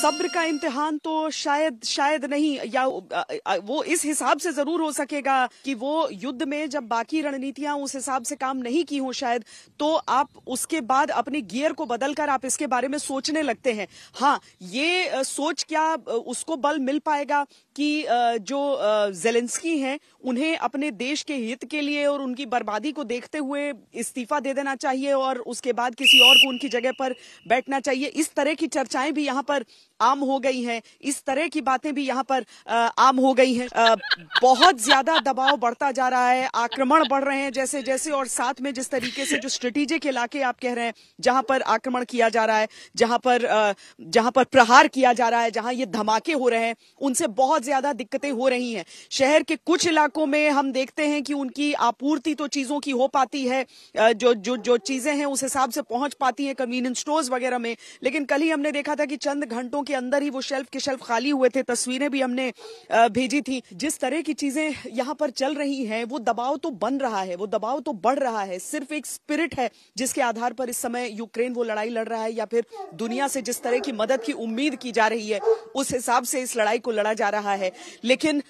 सब्र का इम्तिहान तो शायद नहीं, या वो इस हिसाब से जरूर हो सकेगा कि वो युद्ध में जब बाकी रणनीतियां उस हिसाब से काम नहीं की हो शायद, तो आप उसके बाद अपने गियर को बदलकर आप इसके बारे में सोचने लगते हैं। हाँ, ये सोच क्या उसको बल मिल पाएगा कि जो ज़ेलेंस्की हैं उन्हें अपने देश के हित के लिए और उनकी बर्बादी को देखते हुए इस्तीफा दे देना चाहिए और उसके बाद किसी और को उनकी जगह पर बैठना चाहिए। इस तरह की चर्चाएं भी यहाँ पर आम हो गई हैं, इस तरह की बातें भी यहाँ पर आम हो गई हैं। बहुत ज्यादा दबाव बढ़ता जा रहा है, आक्रमण बढ़ रहे हैं जैसे जैसे, और साथ में जिस तरीके से जो स्ट्रेटेजिक इलाके आप कह रहे हैं जहां पर आक्रमण किया जा रहा है, जहां पर प्रहार किया जा रहा है, जहां ये धमाके हो रहे हैं, उनसे बहुत ज्यादा दिक्कतें हो रही हैं। शहर के कुछ इलाकों में हम देखते हैं कि उनकी आपूर्ति तो चीजों की हो पाती है, जो चीजें हैं उस हिसाब से पहुंच पाती हैं कन्वीनियंस स्टोर्स वगैरह में, लेकिन कल ही हमने देखा था कि चंद घंटों के अंदर ही वो शेल्फ के शेल्फ खाली हुए थे। तस्वीरें भी हमने भेजी थी। जिस तरह की चीजें यहां पर चल रही हैं, वो दबाव तो बन रहा है, वो दबाव तो बढ़ रहा है। सिर्फ एक स्पिरिट है जिसके आधार पर इस समय यूक्रेन वो लड़ाई लड़ रहा है, या फिर दुनिया से जिस तरह की मदद की उम्मीद की जा रही है उस हिसाब से इस लड़ाई को लड़ा जा रहा है। लेकिन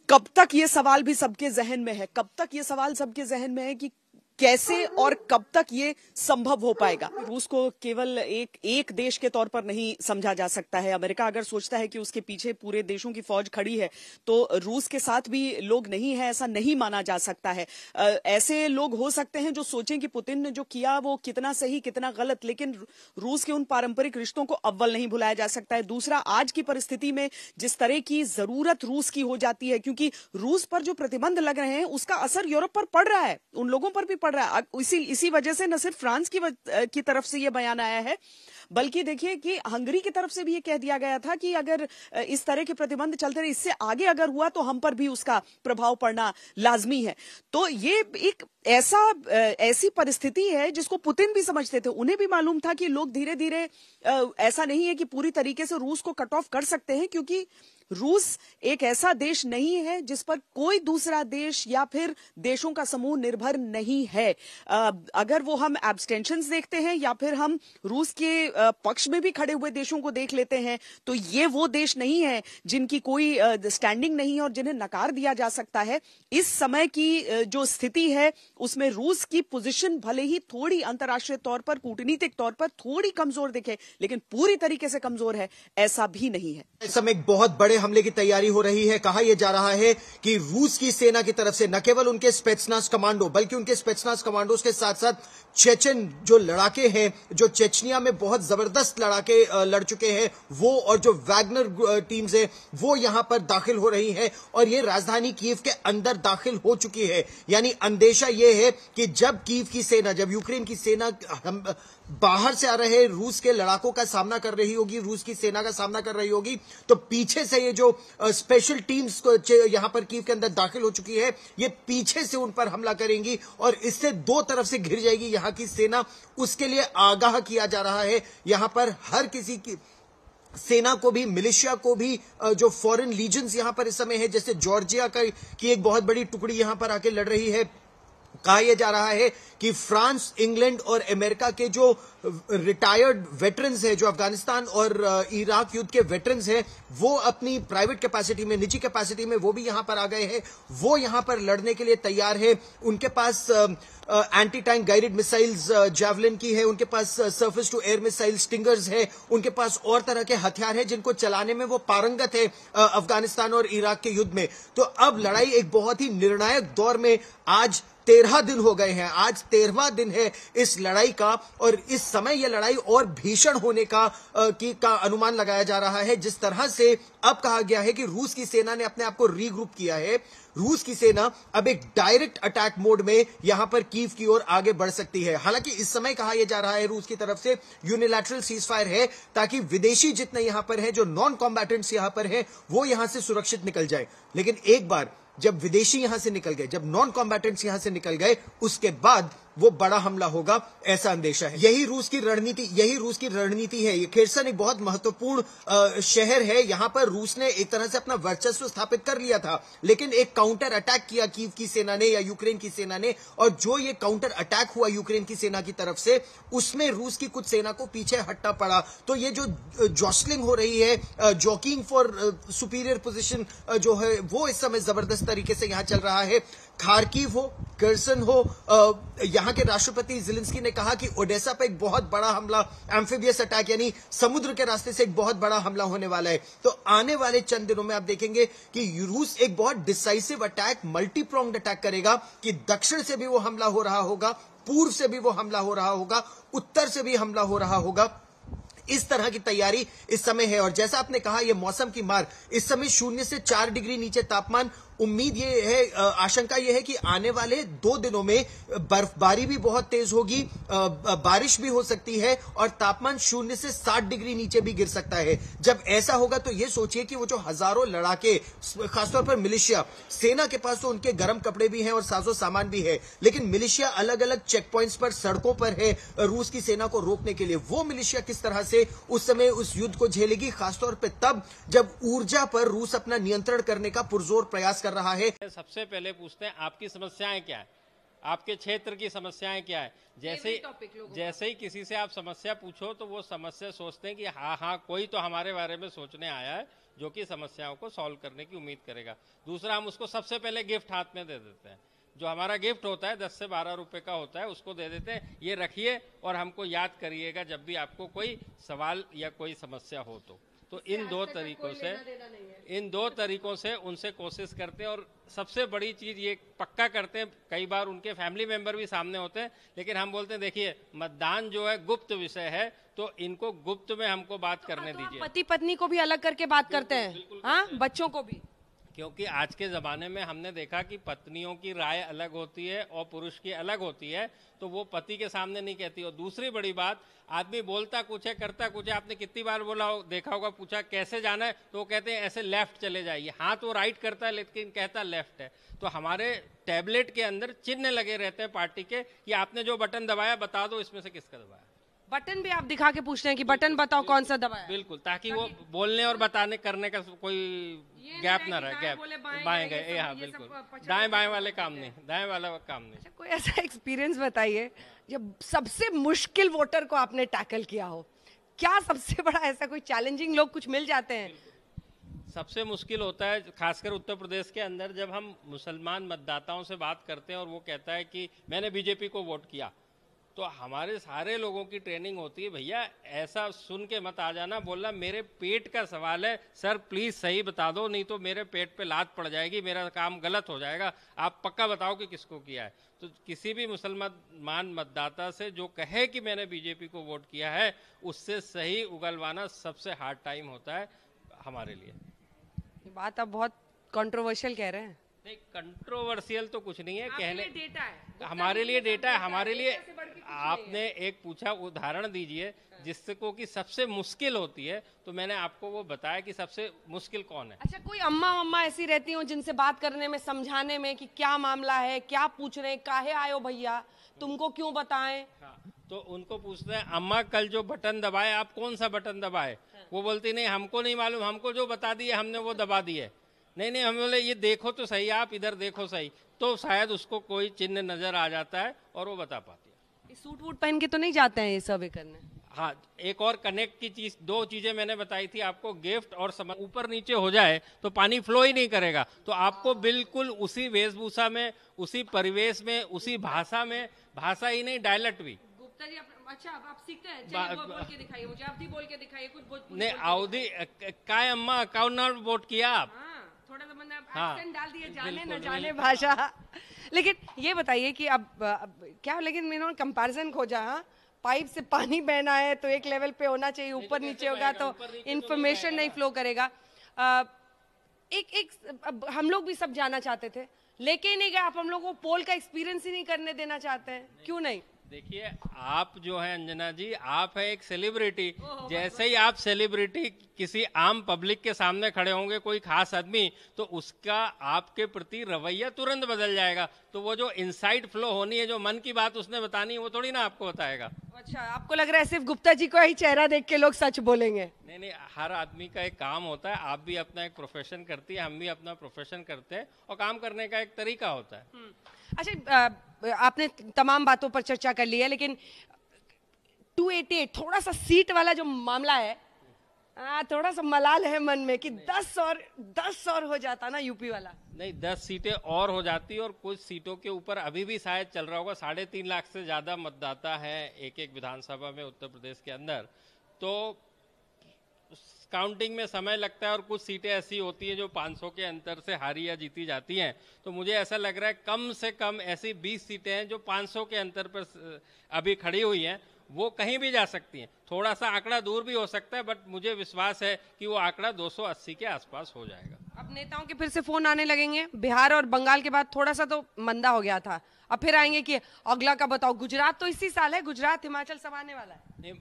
कब तक ये सवाल भी सबके जहन में है, कब तक ये सवाल सबके जहन में है कि कैसे और कब तक ये संभव हो पाएगा। रूस को केवल एक देश के तौर पर नहीं समझा जा सकता है। अमेरिका अगर सोचता है कि उसके पीछे पूरे देशों की फौज खड़ी है, तो रूस के साथ भी लोग नहीं है, ऐसा नहीं माना जा सकता है। ऐसे लोग हो सकते हैं जो सोचें कि पुतिन ने जो किया वो कितना सही कितना गलत, लेकिन रूस के उन पारंपरिक रिश्तों को अव्वल नहीं भुलाया जा सकता है। दूसरा, आज की परिस्थिति में जिस तरह की जरूरत रूस की हो जाती है, क्योंकि रूस पर जो प्रतिबंध लग रहे हैं उसका असर यूरोप पर पड़ रहा है, उन लोगों पर भी पड़ रहा है। इसी वजह से न सिर्फ फ्रांस की तरफ से यह बयान आया है, बल्कि देखिए कि हंगरी की तरफ से भी ये कह दिया गया था कि अगर इस तरह के प्रतिबंध चलते रहे, इससे आगे अगर हुआ तो हम पर भी उसका प्रभाव पड़ना लाजमी है। तो ये एक ऐसी परिस्थिति है जिसको पुतिन भी समझते थे। उन्हें भी मालूम था कि लोग धीरे धीरे, ऐसा नहीं है कि पूरी तरीके से रूस को कट ऑफ कर सकते हैं, क्योंकि रूस एक ऐसा देश नहीं है जिस पर कोई दूसरा देश या फिर देशों का समूह निर्भर नहीं है। अगर वो हम एब्सटेंशंस देखते हैं या फिर हम रूस के पक्ष में भी खड़े हुए देशों को देख लेते हैं, तो ये वो देश नहीं है जिनकी कोई स्टैंडिंग नहीं है और जिन्हें नकार दिया जा सकता है। इस समय की जो स्थिति है उसमें रूस की पोजीशन भले ही थोड़ी अंतर्राष्ट्रीय तौर पर, कूटनीतिक तौर पर थोड़ी कमजोर दिखे, लेकिन पूरी तरीके से कमजोर है ऐसा भी नहीं है। इस समय एक बहुत बड़े हमले की तैयारी हो रही है। कहा यह जा रहा है कि रूस की सेना की तरफ से न केवल उनके स्पेट्सनाज कमांडो, बल्कि उनके स्पेट्सनाज कमांडोज के साथ साथ चेचन जो लड़ाके हैं, जो चेचनिया में बहुत जबरदस्त लड़ाके लड़ चुके हैं, वो और जो वैगनर टीम्स है वो यहां पर दाखिल हो रही है और ये राजधानी कीव के अंदर दाखिल हो चुकी है। यानी अंदेशा ये है कि जब कीव की सेना, जब यूक्रेन की सेना बाहर से आ रहे रूस के लड़ाकों का सामना कर रही होगी, रूस की सेना का सामना कर रही होगी, तो पीछे से ये जो स्पेशल टीम्स यहां पर कीव के अंदर दाखिल हो चुकी है, ये पीछे से उन पर हमला करेंगी और इससे दो तरफ से घिर जाएगी यहां की सेना। उसके लिए आगाह किया जा रहा है यहां पर हर किसी की सेना को भी, मिलिशिया को भी, जो फॉरेन लीजन्स यहां पर इस समय है, जैसे जॉर्जिया की एक बहुत बड़ी टुकड़ी यहां पर आके लड़ रही है। कहा यह जा रहा है कि फ्रांस, इंग्लैंड और अमेरिका के जो रिटायर्ड वेटरन्स हैं, जो अफगानिस्तान और इराक युद्ध के वेटरन्स हैं, वो अपनी प्राइवेट कैपेसिटी में, निजी कैपेसिटी में वो भी यहां पर आ गए हैं। वो यहां पर लड़ने के लिए तैयार है। उनके पास anti tank guided missiles Javelin की है, उनके पास surface to air missile Stingers है, उनके पास और तरह के हथियार हैं जिनको चलाने में वो पारंगत है अफगानिस्तान और इराक के युद्ध में। तो अब लड़ाई एक बहुत ही निर्णायक दौर में, आज 13 दिन हो गए हैं, आज 13वां दिन है इस लड़ाई का, और इस समय यह लड़ाई और भीषण होने का अनुमान लगाया जा रहा है। जिस तरह से अब कहा गया है कि रूस की सेना ने अपने आप को रीग्रुप किया है, रूस की सेना अब एक डायरेक्ट अटैक मोड में यहां पर कीव की ओर आगे बढ़ सकती है। हालांकि इस समय कहा यह जा रहा है रूस की तरफ से यूनिलैटरल सीजफायर है, ताकि विदेशी जितने यहां पर हैं, जो नॉन कॉम्बैटेंट्स यहां पर हैं, वो यहां से सुरक्षित निकल जाए। लेकिन एक बार जब विदेशी यहां से निकल गए, जब नॉन कॉम्बैटेंट्स यहां से निकल गए, उसके बाद वो बड़ा हमला होगा, ऐसा अंदेशा है। यही रूस की रणनीति है। ये खेरसन एक बहुत महत्वपूर्ण शहर है। यहाँ पर रूस ने एक तरह से अपना वर्चस्व स्थापित कर लिया था, लेकिन एक काउंटर अटैक किया कीव की सेना ने या यूक्रेन की सेना ने, और जो ये काउंटर अटैक हुआ यूक्रेन की सेना की तरफ से, उसमें रूस की कुछ सेना को पीछे हटना पड़ा। तो ये जो जॉसलिंग हो रही है, जॉकिंग फॉर सुपीरियर पोजीशन जो है, वो इस समय जबरदस्त तरीके से यहाँ चल रहा है। खार्किव हो, कर्सन हो, यहाँ के राष्ट्रपति ज़ेलेंस्की ने कहा कि ओडेसा पे एक बहुत बड़ा हमला, एम्फीबियस अटैक यानी समुद्र के रास्ते से एक बहुत बड़ा हमला होने वाला है। तो आने वाले चंद दिनों में आप देखेंगे कि रूस एक बहुत decisive attack, multi pronged attack करेगा, कि दक्षिण से भी वो हमला हो रहा होगा, पूर्व से भी वो हमला हो रहा होगा, उत्तर से भी हमला हो रहा होगा। इस तरह की तैयारी इस समय है। और जैसा आपने कहा, ये मौसम की मार, इस समय 0 से 4 डिग्री नीचे तापमान। उम्मीद ये है, आशंका ये है कि आने वाले 2 दिनों में बर्फबारी भी बहुत तेज होगी, बारिश भी हो सकती है, और तापमान 0 से 7 डिग्री नीचे भी गिर सकता है। जब ऐसा होगा तो ये सोचिए कि वो जो हजारों लड़ाके, खासतौर पर मिलिशिया, सेना के पास तो उनके गर्म कपड़े भी हैं और साजो सामान भी है, लेकिन मिलिशिया अलग अलग चेक पॉइंट्स पर, सड़कों पर है रूस की सेना को रोकने के लिए। वो मिलिशिया किस तरह से उस समय उस युद्ध को झेलेगी, खासतौर पर तब जब ऊर्जा पर रूस अपना नियंत्रण करने का पुरजोर प्रयास कर रहा है। सबसे पहले पूछते हैं आपकी समस्याएं क्या है, आपके क्षेत्र की समस्याएं क्या है। जैसे ही किसी से आप समस्या पूछो तो वो समस्या सोचते हैं कि हाँ कोई तो हमारे बारे में सोचने आया है जो कि समस्याओं को सॉल्व करने की उम्मीद करेगा। दूसरा, हम उसको सबसे पहले गिफ्ट हाथ में दे देते हैं। जो हमारा गिफ्ट होता है 10 से 12 रुपए का होता है, उसको दे देते हैं, ये रखिए और हमको याद करिएगा जब भी आपको कोई सवाल या कोई समस्या हो। तो इन दो तरीकों से उनसे कोशिश करते हैं। और सबसे बड़ी चीज ये पक्का करते हैं, कई बार उनके फैमिली मेंबर भी सामने होते हैं, लेकिन हम बोलते हैं देखिए मतदान जो है गुप्त विषय है, तो इनको गुप्त में हमको बात करने दीजिए। पति पत्नी को भी अलग करके बात करते हैं, हाँ, बच्चों को भी, क्योंकि आज के ज़माने में हमने देखा कि पत्नियों की राय अलग होती है और पुरुष की अलग होती है, तो वो पति के सामने नहीं कहती। और दूसरी बड़ी बात, आदमी बोलता कुछ है करता कुछ है। आपने कितनी बार बोला देखा होगा, पूछा कैसे जाना है तो वो कहते हैं ऐसे लेफ्ट चले जाइए। हाँ, तो राइट करता है लेकिन कहता लेफ्ट है। तो हमारे टैबलेट के अंदर चिन्ह लगे रहते हैं पार्टी के कि आपने जो बटन दबाया बता दो इसमें से किसका दबाया। बटन भी आप दिखा के पूछते हैं कि बटन बताओ कौन सा दबाया। बिल्कुल, ताकि वो बोलने और बताने करने का कोई गैप ना रहे। गैप बाएं गए, हाँ बिल्कुल, दाएं बाएं वाले काम नहीं, दाएं वाला काम नहीं। कोई ऐसा एक्सपीरियंस बताइए जब सबसे मुश्किल वोटर को आपने टैकल किया हो। क्या सबसे बड़ा ऐसा कोई चैलेंजिंग लोग कुछ मिल जाते हैं? सबसे मुश्किल होता है खासकर उत्तर प्रदेश के अंदर, जब हम मुसलमान मतदाताओं से बात करते हैं और वो कहता है कि मैंने बीजेपी को वोट किया, तो हमारे सारे लोगों की ट्रेनिंग होती है, भैया ऐसा सुन के मत आ जाना, बोलना मेरे पेट का सवाल है, सर प्लीज सही बता दो, नहीं तो मेरे पेट पे लात पड़ जाएगी, मेरा काम गलत हो जाएगा, आप पक्का बताओ कि किसको किया है। तो किसी भी मुसलमान मतदाता से जो कहे कि मैंने बीजेपी को वोट किया है, उससे सही उगलवाना सबसे हार्ड टाइम होता है हमारे लिए। ये बात आप बहुत कंट्रोवर्शियल कह रहे हैं। नहीं, कंट्रोवर्शियल तो कुछ नहीं है, कहने डेटा है, हमारे लिए डेटा है, हमारे लिए। आपने एक पूछा उदाहरण दीजिए जिसको कि सबसे मुश्किल होती है, तो मैंने आपको वो बताया कि सबसे मुश्किल कौन है। अच्छा, कोई अम्मा ऐसी रहती हो जिनसे बात करने में, समझाने में कि क्या मामला है, क्या पूछ रहे हैं, काहे आयो भैया, तुमको क्यों बताएं? हाँ, तो उनको पूछते हैं अम्मा कल जो बटन दबाए आप कौन सा बटन दबाए? वो बोलती नहीं हमको नहीं मालूम, हमको जो बता दिए हमने वो दबा दिए। नहीं हम बोले ये देखो तो सही, आप इधर देखो सही, तो शायद उसको कोई चिन्ह नजर आ जाता है और वो बता पाती है। सूट वूट पहन के तो नहीं जाते हैं ये सर्वे करने? हाँ, एक और कनेक्ट की चीज, 2 चीजें मैंने बताई थी आपको, गिफ्ट और ऊपर नीचे हो जाए तो पानी फ्लो ही नहीं करेगा, तो आपको बिल्कुल उसी वेशभूषा में, उसी परिवेश में, उसी भाषा में, भाषा ही नहीं डायलेक्ट भी। गुप्ता जी अच्छा आप सीखते हैं, चलिए वो बोल के दिखाइए मुझे, आप भी बोल के दिखाइए कुछ। नहीं अवधि काय अम्मा कौन वोट किया आप? थोड़ा सा मतलब एक्सेंट डाल दिए, जाने न जाने भाषा। लेकिन ये बताइए कि अब क्या, लेकिन मैंने कंपैरिजन खोजा, हाँ, पाइप से पानी बहना है तो एक लेवल पे होना चाहिए, ऊपर नीचे होगा तो इंफॉर्मेशन नहीं फ्लो करेगा। एक हम लोग भी सब जाना चाहते थे, लेकिन नहीं गए आप, हम लोग को पोल का एक्सपीरियंस ही नहीं करने देना चाहते हैं, क्यों नहीं? देखिए, आप जो है अंजना जी, आप है एक सेलिब्रिटी। जैसे ही आप सेलिब्रिटी किसी आम पब्लिक के सामने खड़े होंगे, कोई खास आदमी, तो उसका आपके प्रति रवैया तुरंत बदल जाएगा। तो वो जो इनसाइड फ्लो होनी है, जो मन की बात उसने बतानी है, वो थोड़ी ना आपको बताएगा। अच्छा, आपको लग रहा है सिर्फ गुप्ता जी का ही चेहरा देख के लोग सच बोलेंगे? नहीं, हर आदमी का एक काम होता है। आप भी अपना एक प्रोफेशन करती है, हम भी अपना प्रोफेशन करते हैं, और काम करने का एक तरीका होता है। अच्छा, आपने तमाम बातों पर चर्चा कर ली है, लेकिन 288 थोड़ा सा सीट वाला जो मामला है, थोड़ा सा मलाल है मन में कि 10 और हो जाता ना यूपी वाला। नहीं, 10 सीटें और हो जाती, और कुछ सीटों के ऊपर अभी भी शायद चल रहा होगा। 3.5 लाख से ज्यादा मतदाता है एक विधानसभा में उत्तर प्रदेश के अंदर, तो काउंटिंग में समय लगता है, और कुछ सीटें ऐसी होती हैं जो 500 के अंतर से हारी या जीती जाती हैं। तो मुझे ऐसा लग रहा है कम से कम ऐसी 20 सीटें हैं जो 500 के अंतर पर अभी खड़ी हुई हैं, वो कहीं भी जा सकती हैं। थोड़ा सा आंकड़ा दूर भी हो सकता है, बट मुझे विश्वास है कि वो आंकड़ा 280 के आसपास हो जाएगा। अब नेताओं के फिर से फोन आने लगेंगे। बिहार और बंगाल के बाद थोड़ा सा तो मंदा हो गया था, अब फिर आएंगे कि अगला का बताओ। गुजरात तो इसी साल है, गुजरात हिमाचल सब आने वाला है।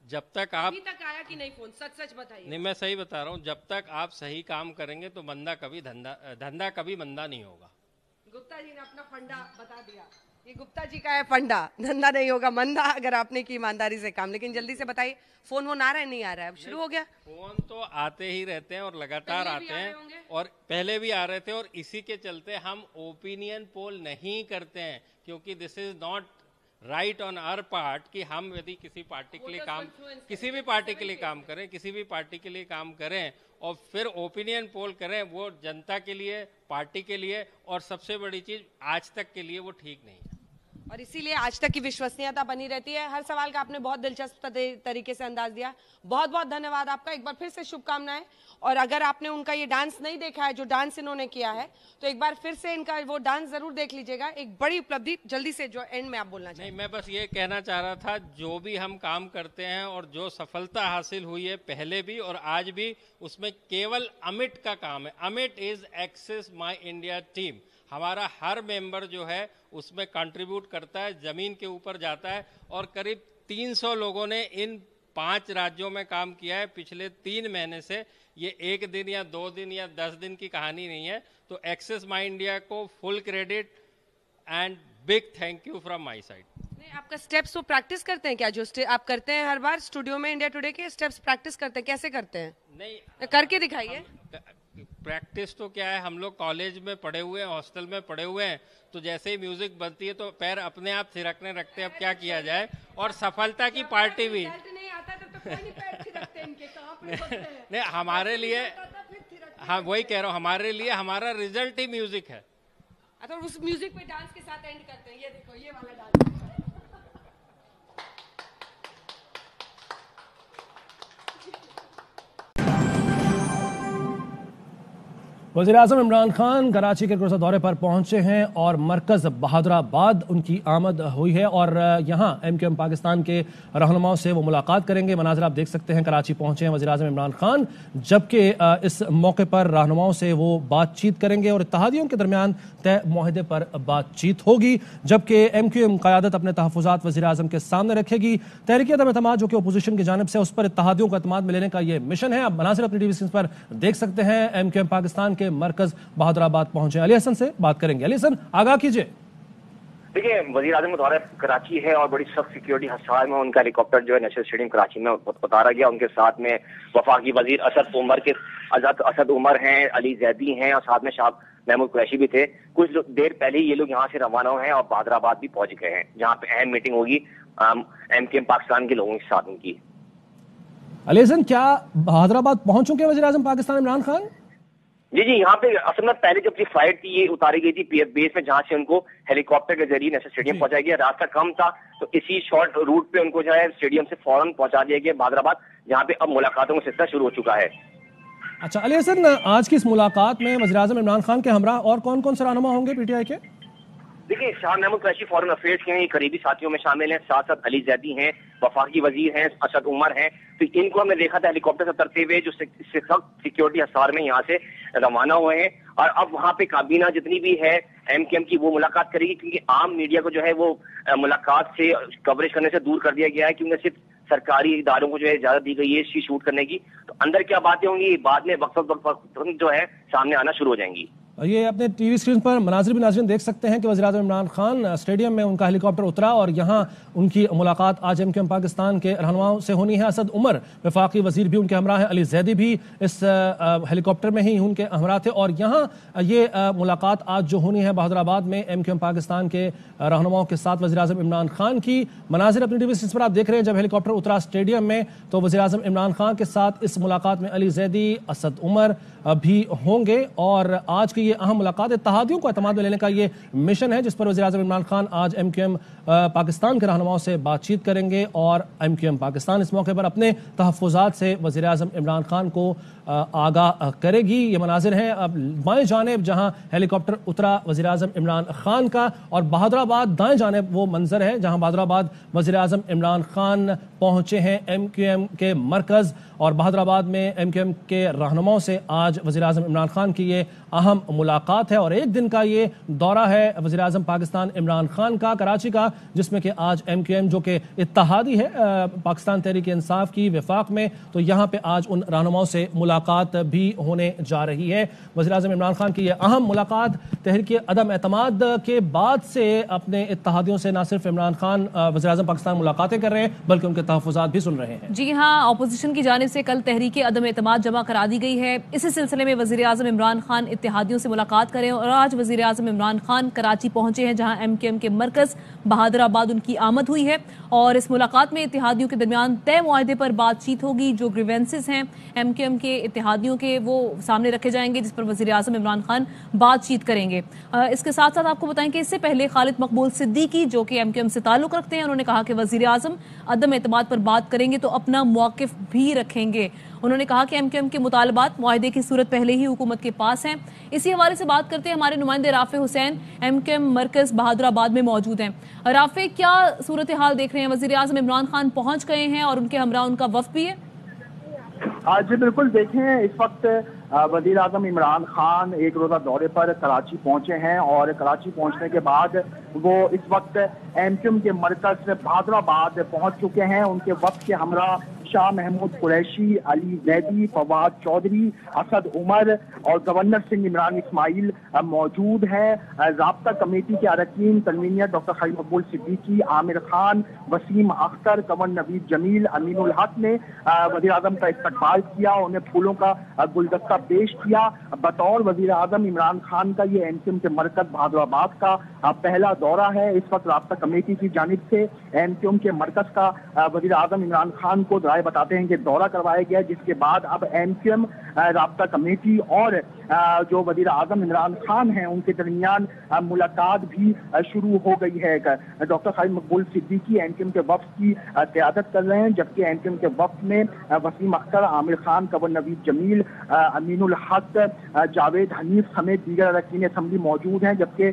जब तक आप अभी तक आया कि नहीं फोन, सच बताइए। नहीं, मैं सही बता रहा हूँ, जब तक आप सही काम करेंगे तो धंधा कभी मंदा नहीं होगा। गुप्ता जी ने अपना फंडा बता दिया, ये गुप्ता जी का है फंडा, धंधा नहीं होगा मंदा अगर आपने की ईमानदारी से काम। लेकिन जल्दी से बताइए, फोन आ रहा है नहीं आ रहा है? अब शुरू हो गया। फोन तो आते ही रहते हैं और लगातार आते हैं, और पहले भी आ रहे थे, और इसी के चलते हम ओपिनियन पोल नहीं करते हैं, क्योंकि this is not right on our part कि हम यदि किसी पार्टी के लिए काम, किसी भी पार्टी के लिए काम करें, किसी भी पार्टी के लिए काम करें और फिर ओपिनियन पोल करें, वो जनता के लिए, पार्टी के लिए, और सबसे बड़ी चीज आज तक के लिए वो ठीक नहीं है। और इसीलिए आज तक की विश्वसनीयता बनी रहती है। हर सवाल का आपने बहुत दिलचस्प तरीके से अंदाज दिया, बहुत बहुत धन्यवाद आपका। एक बार फिर से शुभकामनाएं। और अगर आपने उनका ये डांस नहीं देखा है, जो डांस इन्होंने किया है, तो एक बार फिर से इनका वो डांस जरूर देख लीजिएगा। एक बड़ी उपलब्धि, जल्दी से जो एंड में आप बोलना चाहिए। नहीं, मैं बस ये कहना चाह रहा था, जो भी हम काम करते हैं और जो सफलता हासिल हुई है पहले भी और आज भी, उसमें केवल अमिट का काम है। Amit is Axis My India team. हमारा हर मेंबर जो है उसमें कंट्रीब्यूट करता है, जमीन के ऊपर जाता है, और करीब 300 लोगों ने इन 5 राज्यों में काम किया है पिछले 3 महीने से। ये 1 दिन या 2 दिन या 10 दिन की कहानी नहीं है। तो एक्सेस माई इंडिया को full credit and big thank you from my side. आपका स्टेप्स वो प्रैक्टिस करते हैं क्या, जो आप करते हैं हर बार स्टूडियो में? इंडिया टुडे के स्टेप्स प्रैक्टिस करते हैं, कैसे करते हैं? नहीं, करके दिखाइए। प्रैक्टिस तो क्या है, हम लोग कॉलेज में पढ़े हुए हैं, हॉस्टल में पढ़े हुए हैं, तो जैसे ही म्यूजिक बनती है तो पैर अपने आप थिरकने रखते हैं। अब क्या किया जाए, और सफलता की पार्टी भी नहीं आता तो कोई नहीं पैर थिरकते इनके, कहां पे होते हैं? नहीं, हमारे लिए, हाँ वही कह रहा हूँ, हमारे लिए हमारा रिजल्ट ही म्यूजिक है। अच्छा, उस म्यूजिक पे डांस के साथ एंड करते हैं। ये देखो, ये वाला डांस। वज़ीर-ए-आज़म इमरान खान कराची के रोज़ा दौरे पर पहुंचे हैं और मरकज़ बहादुराबाद उनकी आमद हुई है, और यहाँ MQM पाकिस्तान के रहनुमाओं से वो मुलाकात करेंगे। मनाज़िर आप देख सकते हैं, कराची पहुंचे हैं वज़ीर-ए-आज़म इमरान खान, जबकि इस मौके पर रहनुमाओं से वो बातचीत करेंगे और इत्तेहादियों के दरमियान तय मुआहदे पर बातचीत होगी। जबकि MQM क़यादत अपने तहफ़्फ़ुज़ात वज़ीर-ए-आज़म के सामने रखेगी। तहरीक अदम एतमाद जो कि अपोजिशन की जानिब से, उस पर इत्तेहादियों को एतमाद में लेने का ये मिशन है। आप मनाज़िर अपनी टीवी स्क्रीन पर देख सकते हैं। MQM पाकिस्तान मरकज बहादुराबाद पहुंचे, अली हसन से बात करेंगे। अली हसन, आगाह कीजिए। देखिए, वज़ीर आज़म का दौरा कराची है और बड़ी सख्त सिक्योरिटी हसार में उनका हेलीकॉप्टर जो है नेशनल स्टेडियम कराची में उतारा गया। उनके साथ में वफाकी वजीर असद उमर हैं, अली जैदी हैं, और साथ में शाह महमूद कुरैशी भी थे। कुछ देर पहले ही ये लोग यहाँ से रवाना हुए हैं और बहादुराबाद भी पहुंच गए हैं, जहाँ पे अहम मीटिंग होगी MQM पाकिस्तान के लोगों के साथ उनकी। अली हसन, क्या बहादुराबाद पहुंच चुके हैं वज़ीर आज़म पाकिस्तान इमरान खान? जी, यहाँ पे असल में पहले जब फ्लाइट थी ये उतारी गई थी PF बेस में, जहाँ से उनको हेलीकॉप्टर के जरिए नेशनल स्टेडियम पहुंचाया गया। रास्ता कम था तो इसी शॉर्ट रूट पे उनको जो है स्टेडियम से फौरन पहुंचा दिया गया बहादुराबाद, जहाँ पे अब मुलाकातों का सिलसिला शुरू हो चुका है। अच्छा अली हसन, आज की इस मुलाकात में वज़ीर आज़म इमरान खान के हमरा और कौन कौन से रहनुमा होंगे PTI के? देखिए, शाह महमूद कुरैशी फॉरेन अफेयर्स के करीबी साथियों में शामिल हैं, साथ साथ अली जैदी हैं, वफाकी वजीर हैं, असद उमर हैं। तो इनको हमने देखा था हेलीकॉप्टर से उतरते हुए जो सख्त सिक्योरिटी हसार में यहाँ से रवाना हुए हैं। और अब वहाँ पे काबीना जितनी भी है MQM की वो मुलाकात करेगी, क्योंकि आम मीडिया को जो है वो मुलाकात से कवरेज करने से दूर कर दिया गया है, क्योंकि सिर्फ सरकारी इदारों को जो है इजाजत दी गई है इसकी शूट करने की। तो अंदर क्या बातें होंगी बाद में वक्त जो है सामने आना शुरू हो जाएंगी। ये अपने टीवी स्क्रीन पर मनाजिर भी नाज़रीन देख सकते हैं कि वज़ीर-ए-आज़म इमरान खान स्टेडियम में उनका हेलीकॉप्टर उतरा और यहाँ उनकी मुलाकात आज MQM पाकिस्तान के रहनुमाओं से होनी है। असद उमर वफाकी वज़ीर भी उनके हमरा हैं, अली ज़ैदी भी इस हेलीकॉप्टर में ही उनके हमरा थे और यहाँ ये मुलाकात आज जो होनी है बहादुराबाद में MQM पाकिस्तान के रहनुमाओं के साथ वज़ीर-ए-आज़म इमरान खान की। मनाजिर अपनी टीवी स्क्रीन पर आप देख रहे हैं, जब हेलीकॉप्टर उतरा स्टेडियम में तो वज़ीर-ए-आज़म इमरान खान के साथ इस मुलाकात में अली ज़ैदी, असद उमर भी होंगे और आज की ये अहम मुलाकात इत्तेहादियों को एतमाद में लेने का ये मिशन है, जिस पर वज़ीर-ए-आज़म इमरान खान आज MQM पाकिस्तान के रहनुमाओं से बातचीत करेंगे और MQM पाकिस्तान इस मौके पर अपने तहफ़्फ़ुज़ात से वज़ीर-ए-आज़म इमरान खान को आगाह करेगी। ये मनाजिर हैं अब बाएं जानिब जहां हेलीकॉप्टर उतरा वज़ीर-ए-आज़म इमरान खान का, और बहादुराबाद दाएं जानिब वो मंजर है जहां बहादुराबाद वज़ीर-ए-आज़म इमरान खान पहुंचे हैं MQM के मरकज़, और बहादुराबाद में MQM के रहनुमाओं से आज वज़ीर-ए-आज़म इमरान खान की ये अहम मुलाकात है और एक दिन का ये दौरा है वज़ीर-ए-आज़म पाकिस्तान इमरान खान का कराची का, जिसमें कि आज MQM जो कि इत्तेहादी है पाकिस्तान तहरीक इंसाफ की वफाक में, तो यहाँ पे आज उन रहनुमाओं से मुलाकात भी होने जा रही है। वज़ीर-ए-आज़म इमरान खान की ये अहम मुलाकात तहरीक अदम एतमाद के बाद से अपने इत्तेहादियों से न सिर्फ इमरान खान वज़ीर-ए-आज़म पाकिस्तान मुलाकातें कर रहे हैं बल्कि उनके तहफ़्फ़ुज़ात भी सुन रहे हैं। जी हाँ, अपोजिशन की जानिब से कल तहरीक अदम एतमाद जमा करा दी गई है। इसी सिलसिले में वज़ीर-ए-आज़म इमरान खान इत्तेहादियों से मुलाकात करें और आज वज़ीर-ए-आज़म इमरान खान कराची पहुंचे हैं जहां MQM के मरकज़ बहादुराबाद उनकी आमद हुई है और इस मुलाकात में इत्तेहादियों के दरमियान तय मुआहदे पर बातचीत होगी। जो ग्रीवेंसेस हैं MQM के इत्तेहादियों के वो सामने रखे जाएंगे, जिस पर वज़ीर-ए-आज़म इमरान खान बातचीत करेंगे। इसके साथ साथ आपको बताएं कि इससे पहले खालिद मकबूल सिद्दीकी जो कि MQM से ताल्लुक़ रखते हैं, उन्होंने कहा कि वज़ीर-ए-आज़म अदम एतमाद पर बात करेंगे तो अपना मौक़िफ़ भी रखेंगे। उन्होंने कहा कि MQM के मुतालबात मुआहदे की सूरत पहले ही हुकूमत के पास हैं। इसी हवाले से बात करते हैं, हमारे नुमाइंदे राफे हुसैन MQM मरकज़ बहादुराबाद में मौजूद हैं। राफे, क्या सूरत हाल देख रहे हैं? वज़ीर-ए-आज़म इमरान खान पहुंच गए हैं और उनके हमरा उनका वफ़द भी है? जी बिल्कुल, देखें इस वक्त वज़ीर-ए-आज़म इमरान खान एक रोज़ा दौरे पर कराची पहुंचे हैं और कराची पहुंचने के बाद वो इस वक्त MQM के मरकज़ बहादुराबाद पहुंच चुके हैं। उनके वक्त के हमरा शाह महमूद कुरैशी, अली ज़ैदी, फवाद चौधरी, असद उमर और गवर्नर सिंह इमरान इस्माइल मौजूद हैं। ज़ाब्ता कमेटी के अरकान कन्वीनर डॉक्टर खालिद मकबूल सिद्दीकी, आमिर खान, वसीम अख्तर, कंवर नवीद जमील, अमीनुल हक ने वज़ीर-ए-आज़म का इस्तकबाल किया, उन्हें फूलों का गुलदस्ता पेश किया। बतौर वज़ीर-ए-आज़म इमरान खान का ये MQM के मरकज़ बहादुराबाद का पहला दौरा है। इस वक्त ज़ाब्ता कमेटी की जानिब से MQM के मरकज़ का वज़ीर-ए-आज़म इमरान खान को बताते हैं कि दौरा करवाया गया, जिसके बाद अब MQM राब्ता कमेटी और जो वज़ीर-ए-आज़म इमरान खान हैं उनके दरमियान मुलाकात भी शुरू हो गई है। डॉक्टर खालिद मकबूल सिद्दीकी MQM के वफ़द की क़यादत कर रहे हैं, जबकि MQM के वफ़द में वसीम अख्तर, आमिर खान, कंवर नवीद जमील, अमीनुल हक, जावेद हनीफ समेत दीगर अरकान असम्बली मौजूद हैं। जबकि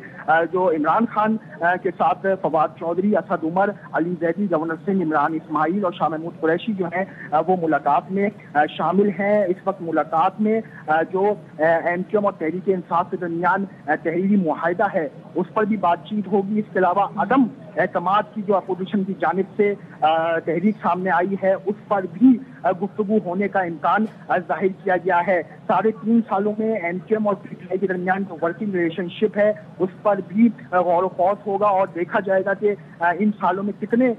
जो इमरान खान के साथ फवाद चौधरी, असद उमर, अली ज़ैदी, गवर्नर सिंह इमरान इस्माइल और शाह महमूद कुरैशी जो है वो मुलाकात में शामिल हैं। इस वक्त मुलाकात में जो MQM और तहरीक इंसाफ के दरमियान तहरीरी मुआहिदा है उस पर भी बातचीत होगी। इसके अलावा अदम एतमाद की जो अपोजिशन की जानिब से तहरीक सामने आई है उस पर भी गुफ्तगू होने का इम्कान जाहिर किया गया है। 3.5 सालों में MQM और PTI के दरमियान जो वर्किंग रिलेशनशिप है उस पर भी गौर व फौज होगा और देखा जाएगा कि इन सालों में कितने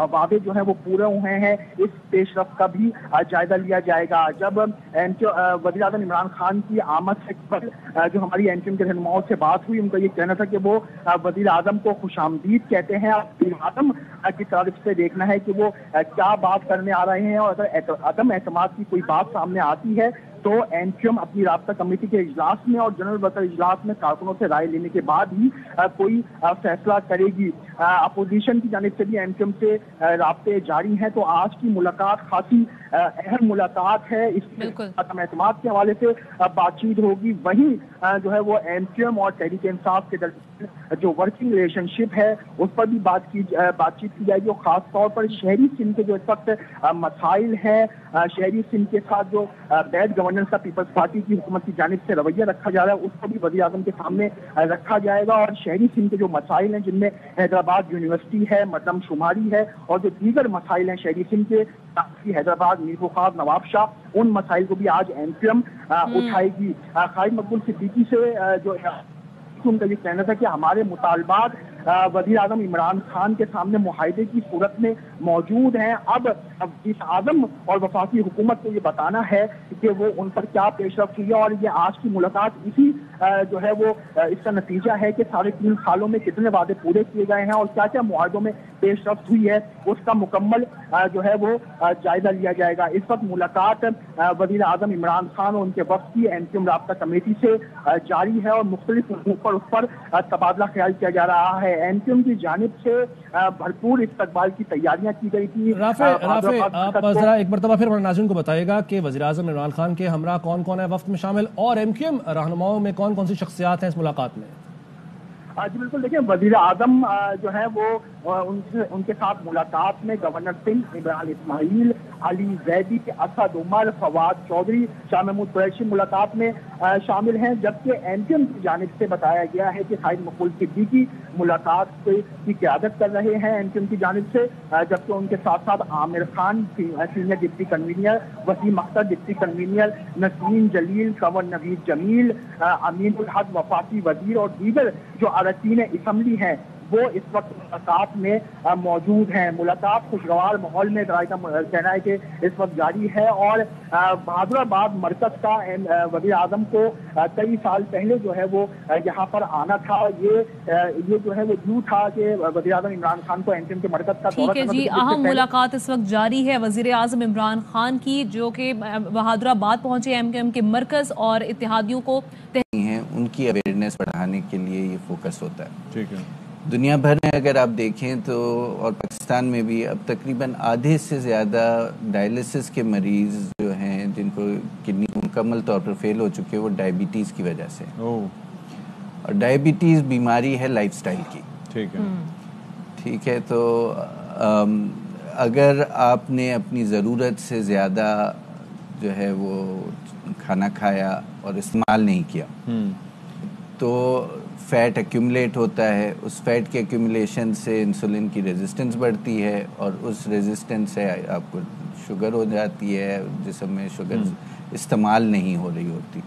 वादे जो हैं वो पूरे हुए हैं। इस पेशरफ का भी जायजा लिया जाएगा। जब वज़ीर-ए-आज़म इमरान खान की आमद से जो हमारी MQM के रहनुमाओं से बात हुई, उनका ये कहना था कि वो वज़ीर-ए-आज़म को खुशामदीद कहते हैं। वज़ीर-ए-आज़म की तरफ से देखना है कि वो क्या बात करने आ रहे हैं और अगर अदम एतमाद की कोई बात सामने आती है तो MQM अपनी राब्ता कमेटी के इजलास में और जनरल वर्कर इजलास में कारकुनों से राय लेने के बाद ही कोई फैसला करेगी। अपोजिशन की जानिब से भी MQM से राब्ते जारी हैं, तो आज की मुलाकात खासी अहम मुलाकात है। इसमें एतमाद के हवाले से बातचीत होगी। वहीं जो है वो MQM और तहरीक इंसाफ के दरमियान जो वर्किंग रिलेशनशिप है उस पर भी बातचीत की जाएगी और खास तौर पर शहरी सिंध के जो इस वक्त मसाइल हैं, शहरी सिंध के साथ जो बैड गवर्नेंस का पीपल्स पार्टी की हुकूमत की जानिब से रवैया रखा जा रहा है उसको भी वज़ीर आज़म के सामने रखा जाएगा। और शहरी सिंध के जो मसाइल हैं जिनमें हैदराबाद यूनिवर्सिटी है, मरदमशुमारी है और जो दीगर मसाइल हैं शहरी सिंध के, हैदराबाद, मीर बुखार, नवाब शाह, उन मसाइल को भी आज एमक्यूएम उठाएगी। खालिद मकबूल सिद्दीकी से जो उनका ये कहना था कि हमारे मुतालबात वज़ीर आज़म इमरान खान के सामने मुआहदे की सूरत में मौजूद हैं। अब वज़ीर आज़म और वफाकी हुकूमत को ये बताना है कि वो उन पर क्या पेशरफ्त हुई है और ये आज की मुलाकात इसी जो है वो इसका नतीजा है कि 3.5 सालों में कितने वादे पूरे किए गए हैं और क्या क्या मुआहदों में पेशरफ्त हुई है उसका मुकम्मल जो है वो जायजा लिया जाएगा। इस वक्त मुलाकात वज़ीर आज़म इमरान खान और उनके वक्त की एमक्यूएम राब्ता कमेटी से जारी है और मुख्तलिफ मौक़ों पर उस पर तबादला ख्याल किया जा रहा है। एमक्यूएम की जानिब से भरपूर इस्तकबाल की तैयारियां की गई थी। राफे, आप जरा एक मरतबा फिर नाज़रीन को बताइएगा कि वज़ीर आज़म इमरान खान के हमरा कौन कौन है वफ्द में शामिल और एमक्यूएम रहनुमाओं में कौन कौन सी शख्सियात हैं इस मुलाकात में? जी बिल्कुल, देखिए वज़ीर आज़म जो है वो उनके साथ मुलाकात में गवर्नर सिंह, इमरान इस्माइल, अली जैदी, असद उमर, फवाद चौधरी, शाह महमूद कुरैशी मुलाकात में शामिल हैं। जबकि एमक्यूएम की जानिब से बताया गया है कि खालिद मकबूल सिद्दीकी मुलाकात की क़यादत कर रहे हैं एमक्यूएम की जानिब से, जबकि उनके साथ साथ Aamir Khan senior deputy convener, Waseem Akhtar deputy convener, Naseem Jaleel, Kanwar Naveed Jamil, Amin ul Haq वफाकी वजीर और दीगर जो अरकान असम्बली हैं वो इस वक्त मुलाकात में मौजूद हैं। मुलाकात खुशगवार माहौल में का कहना है कि इस वक्त जारी है और बहादुराबाद मरकज का वज़ीर आज़म को कई साल पहले जो है वो यहाँ पर आना था। ये जो है वो ड्यू था कि वज़ीर आज़म इमरान खान को एमक्यूएम के मरकज का ठीक है जी, अहम मुलाकात इस वक्त जारी है वज़ीर आज़म इमरान खान की जो कि बहादुराबाद पहुंचे एमक्यूएम के मरकज और इत्तेहादियों को हैं उनकी अवेयरनेस बढ़ाने के लिए ये फोकस होता है। ठीक है, दुनिया भर में अगर आप देखें तो और पाकिस्तान में भी अब तकरीबन आधे से ज़्यादा डायलिसिस के मरीज़ जो हैं जिनको किडनी मुकम्मल तौर पर फेल हो चुके हैं वो डायबिटीज़ की वजह से। और डायबिटीज़ बीमारी है लाइफस्टाइल की। ठीक है, तो अगर आपने अपनी ज़रूरत से ज़्यादा जो है वो खाना खाया और इस्तेमाल नहीं किया तो फैट एक्यूमुलेट होता है। उस फैट के एक्यूमुलेशन से इंसुलिन की रेजिस्टेंस बढ़ती है और उस रेजिस्टेंस से आपको शुगर हो जाती है, जिसम में शुगर इस्तेमाल नहीं हो रही होती।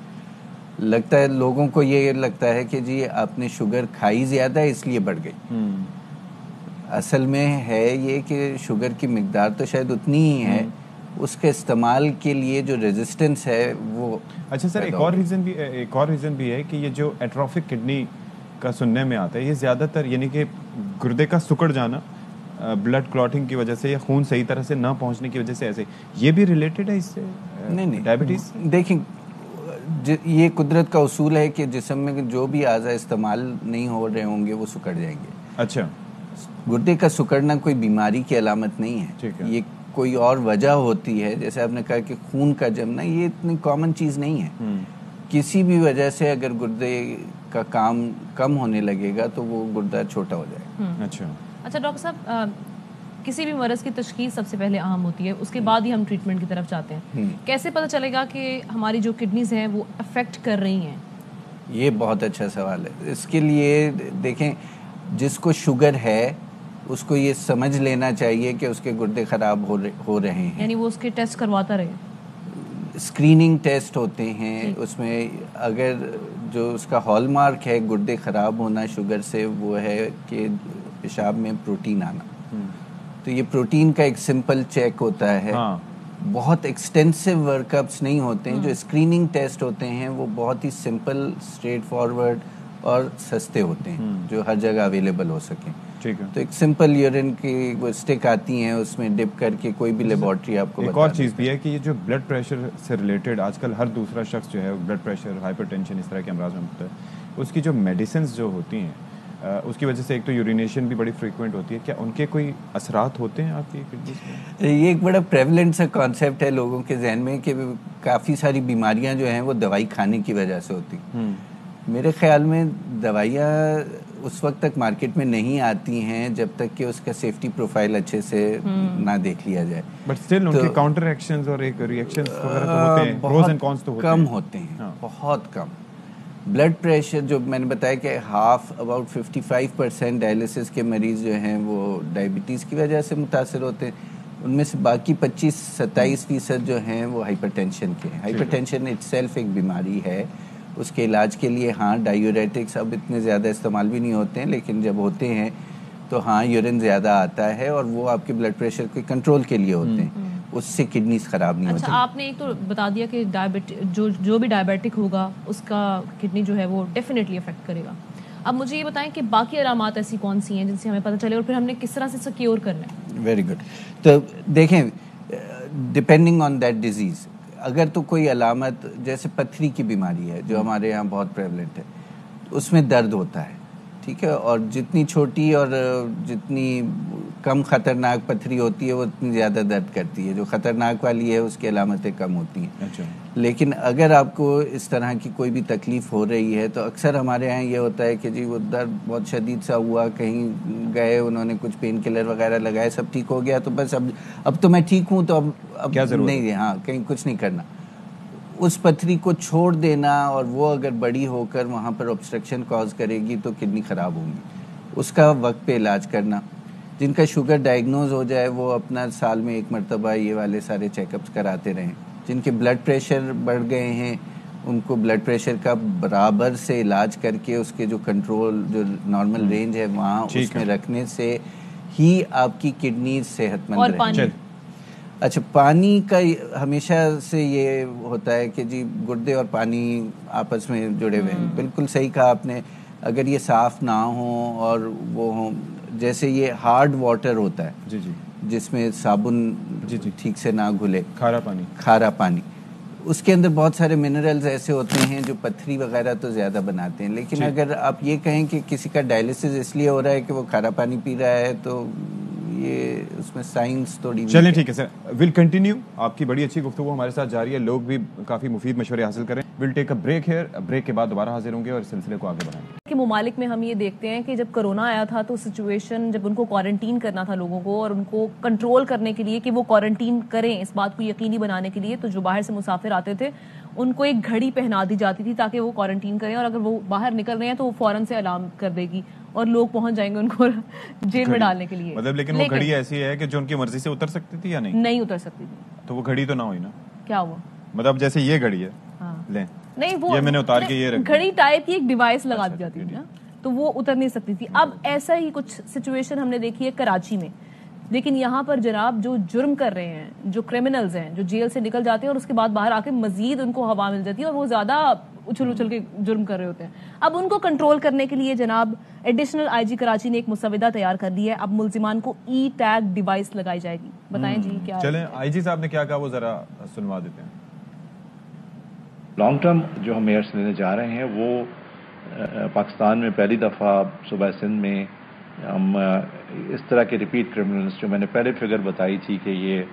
लगता है लोगों को ये लगता है कि जी आपने शुगर खाई ज़्यादा इसलिए बढ़ गई। असल में है ये कि शुगर की मिकदार तो शायद उतनी ही है, उसके इस्तेमाल के लिए जो रेजिस्टेंस है वो। अच्छा सर, एक और रीज़न भी है कि ये जो एट्रोफिक किडनी का सुनने में आता है ये ज़्यादातर यानी कि गुर्दे का सिकुड़ जाना ब्लड क्लॉटिंग की वजह से या खून सही तरह से ना पहुंचने की वजह से, ऐसे ये भी रिलेटेड है इससे? नहीं, डायबिटीज़ देखें ये कुदरत का उसूल है कि जिस्म में जो भी आज़ा इस्तेमाल नहीं हो रहे होंगे वो सिकुड़ जाएंगे। अच्छा, गुर्दे का सिकुड़ना कोई बीमारी की अलामत नहीं है, ये कोई और वजह होती है। जैसे आपने कहा कि खून का जमना, ये इतनी कॉमन चीज़ नहीं है। किसी भी वजह से अगर गुर्दे का काम कम होने लगेगा तो वो गुर्दा छोटा हो जाएगा। अच्छा डॉक्टर साहब, किसी भी मरज़ की तशख़ीस सबसे पहले अहम होती है, उसके बाद ही हम ट्रीटमेंट की तरफ जाते हैं। कैसे पता चलेगा कि हमारी जो किडनीज़ हैं वो अफेक्ट कर रही हैं? ये बहुत अच्छा सवाल है। इसके लिए देखें, जिसको शुगर है उसको ये समझ लेना चाहिए कि उसके गुर्दे ख़राब हो रहे हैं, यानी वो उसके टेस्ट करवाता रहे। स्क्रीनिंग टेस्ट होते हैं, उसमें अगर जो उसका हॉलमार्क है गुर्दे ख़राब होना शुगर से वो है कि पेशाब में प्रोटीन आना। तो ये प्रोटीन का एक सिंपल चेक होता है। बहुत एक्सटेंसिव वर्कअप्स नहीं होते हैं। जो स्क्रीनिंग टेस्ट होते हैं वो बहुत ही सिंपल, स्ट्रेट फॉरवर्ड और सस्ते होते हैं जो हर जगह अवेलेबल हो सकें। तो एक सिंपल यूरिन की वो स्टिक आती हैं, उसमें डिप करके कोई भी लेबॉर्ट्री आपको एक और चीज़ भी है कि ये जो ब्लड प्रेशर से रिलेटेड आजकल हर दूसरा शख्स जो है ब्लड प्रेशर, हाइपरटेंशन, इस तरह के अमराज में होता है, उसकी जो मेडिसिन जो होती हैं उसकी वजह से एक तो यूरिनेशन भी बड़ी फ्रीक्वेंट होती है, क्या उनके कोई असरात होते हैं आपकी किडनीज में? ये एक बड़ा प्रेवलेंट सा कॉन्सेप्ट है लोगों के जहन में कि काफ़ी सारी बीमारियां जो हैं वो दवाई खाने की वजह से होती। मेरे ख्याल में दवाइयाँ اس وقت تک مارکیٹ میں نہیں آتی ہیں جب تک کہ اس کا سیفٹی پروفائل اچھے سے نہ دیکھ لیا جائے. بٹ اسٹل ان کے کاؤنٹر ایکشنز اور ایک ریئیکشنز وغیرہ تو ہوتے ہیں, پروز اینڈ کونس تو ہوتے ہیں, کم ہوتے ہیں, بہت کم. بلڈ پریشر جو میں نے بتایا کہ اباؤٹ 55% ڈائلسس کے مریض جو ہیں وہ ڈائبٹیز کی وجہ سے متاثر ہوتے ہیں, ان میں سے باقی 25-27% جو ہیں وہ ہائپر ٹینشن کے ہیں. ہائپر ٹینشن اٹ سیلف ایک بیماری ہے, اس کے علاج کے لیے ڈائیوریٹکس اب اتنے زیادہ استعمال بھی نہیں ہوتے ہیں, لیکن جب ہوتے ہیں تو یورین زیادہ آتا ہے اور وہ آپ کے بلڈ پریشر کے کنٹرول کے لیے ہوتے ہیں, اس سے کڈنیز خراب نہیں ہوتی. اچھا, آپ نے ایک تو بتا دیا کہ جو بھی ڈائبیٹک ہوگا اس کا کڈنی جو ہے وہ ڈیفینیٹلی افیکٹ کرے گا. اب مجھے یہ بتائیں کہ باقی علامات ایسی کون سی ہیں جن سے ہمیں پتہ چلے اور پھر ہم نے کس طرح سے سیکیور کرنا ہے؟ Very good. تو دیکھیں, ڈپینڈنگ آن دیٹ ڈیزیز, اگر تو کوئی علامت جیسے پتھری کی بیماری ہے جو ہمارے یہاں بہت پریویلنٹ ہے, اس میں درد ہوتا ہے, ٹھیک ہے, اور جتنی چھوٹی اور جتنی کم خطرناک پتھری ہوتی ہے وہ اتنی زیادہ درد کرتی ہے. جو خطرناک والی ہے اس کی علامتیں کم ہوتی ہیں. اچھا. لیکن اگر آپ کو اس طرح کی کوئی بھی تکلیف ہو رہی ہے تو اکثر ہمارے یہاں یہ ہوتا ہے کہ جی وہ درد بہت شدید سا ہوا, کہیں گئے, انہوں نے کچھ پین کلر وغیرہ لگائے, سب ٹھیک ہو گیا, تو بس اب تو میں ٹھیک ہوں, تو اب نہیں, کہیں کچھ نہیں کرنا. اس پتھری کو چھوڑ دینا, اور وہ اگر بڑی ہو کر وہاں پر obstruction کاز کرے گی تو کڈنی خراب ہوگی. اس کا وقت پہ علاج کرنا. جن کا شوگر ڈائگنوز ہو جائے وہ اپنا سال میں 1 مرتبہ یہ والے سارے چیک اپس کراتے رہیں. جن کے بلڈ پریشر بڑھ گئے ہیں ان کو بلڈ پریشر کا برابر سے علاج کر کے اس کے جو کنٹرول, جو نارمل رینج ہے وہاں اس میں رکھنے سے ہی آپ کی کڈنی صحت مند رہے. اچھا, پانی کا ہمیشہ سے یہ ہوتا ہے کہ جی گردے اور پانی آپس میں جڑے ہوئے ہیں. بالکل صحیح کہا آپ نے. اگر یہ صاف نہ ہوں اور وہ ہوں, جیسے یہ ہارڈ واٹر ہوتا ہے جس میں صابن ٹھیک سے نہ گھلے, کھارا پانی, اس کے اندر بہت سارے منرلز ایسے ہوتے ہیں جو پتھری وغیرہ تو زیادہ بناتے ہیں. لیکن اگر آپ یہ کہیں کہ کسی کا ڈائلسس اس لیے ہو رہا ہے کہ وہ کھارا پانی پی رہا ہے, تو یہ اس میں سائنس تھوڑی. چلیں ٹھیک ہے سر, ول کنٹینیو. آپ کی بڑی اچھی گفتگو ہمارے ساتھ جاری ہے, لوگ بھی کافی مفید مشورے حاصل کریں. ول ٹیک اے بریک ہیئر. بریک کے بعد دوبارہ حاضر ہوں گے اور اس سلسلے کو آگے بڑھائیں گے. کہ ممالک میں ہم یہ دیکھتے ہیں کہ جب کرونا آیا تھا تو سچویشن, جب ان کو کوارنٹین کرنا تھا لوگوں کو اور ان کو کنٹرول کرنے کے لیے کہ وہ کوارنٹین کریں, اس بات کو یقینی بنانے کے لیے, تو جو باہر سے مسافر آتے تھے ان کو ایک گھڑی پہنا دی جاتی تھی تاکہ وہ کوارنٹین کریں, اور اگر وہ باہر نکل رہے ہیں تو وہ فوراً سے الارم کر دے گی اور لوگ پہنچ جائیں گے ان کو جیل میں ڈالنے کے لیے. مطلب لیکن وہ گھڑی ایسی ہے کہ جو ان کی مرضی سے اتر سکتی تھی یا نہیں؟ نہیں اتر سکتی تھی. تو وہ گھڑی تو نہ ہوئی نا. کیا ہوا مطلب جیسے یہ گھڑی ہے, لیں نہیں, وہ یہ میں نے اتار کے یہ گھڑی ٹائپ کی ایک ڈیوائس لگا دی جاتی تھی نا, تو وہ اتر نہیں سکتی تھی. اب ایسا ہی کچھ سچویشن ہم نے دیکھی ہے کراچی میں. لیکن یہاں پر جناب جو جرم کر رہے ہیں, جو کرمنلز ہیں, جو جیل سے نکل جاتے ہیں اور اس کے بعد باہر آ کے مزید ان کو ہوا مل جاتی ہے اور وہ زیادہ اچھل کے جرم کر رہے ہوتے ہیں. اب ان کو کنٹرول کرنے کے لیے جناب ایڈیشنل آئی جی کراچی نے ایک مسودہ تیار کر دیا ہے. اب ملزمان کو ای ٹیگ ڈیوائس لگائی جائے گی. بتائیں جی کیا. چلیں آئی جی صاحب نے کیا کہا وہ ذرا سنوا دیتے ہیں. لانگ ٹرم جو ہم میئرس لینے جا رہے ہیں وہ پاکستان میں پہلی دفعہ صوبہ سندھ میں ہم اس طرح کے ریپیٹ کرمنلز جو میں نے پہلے فگر بتائی تھی کہ یہ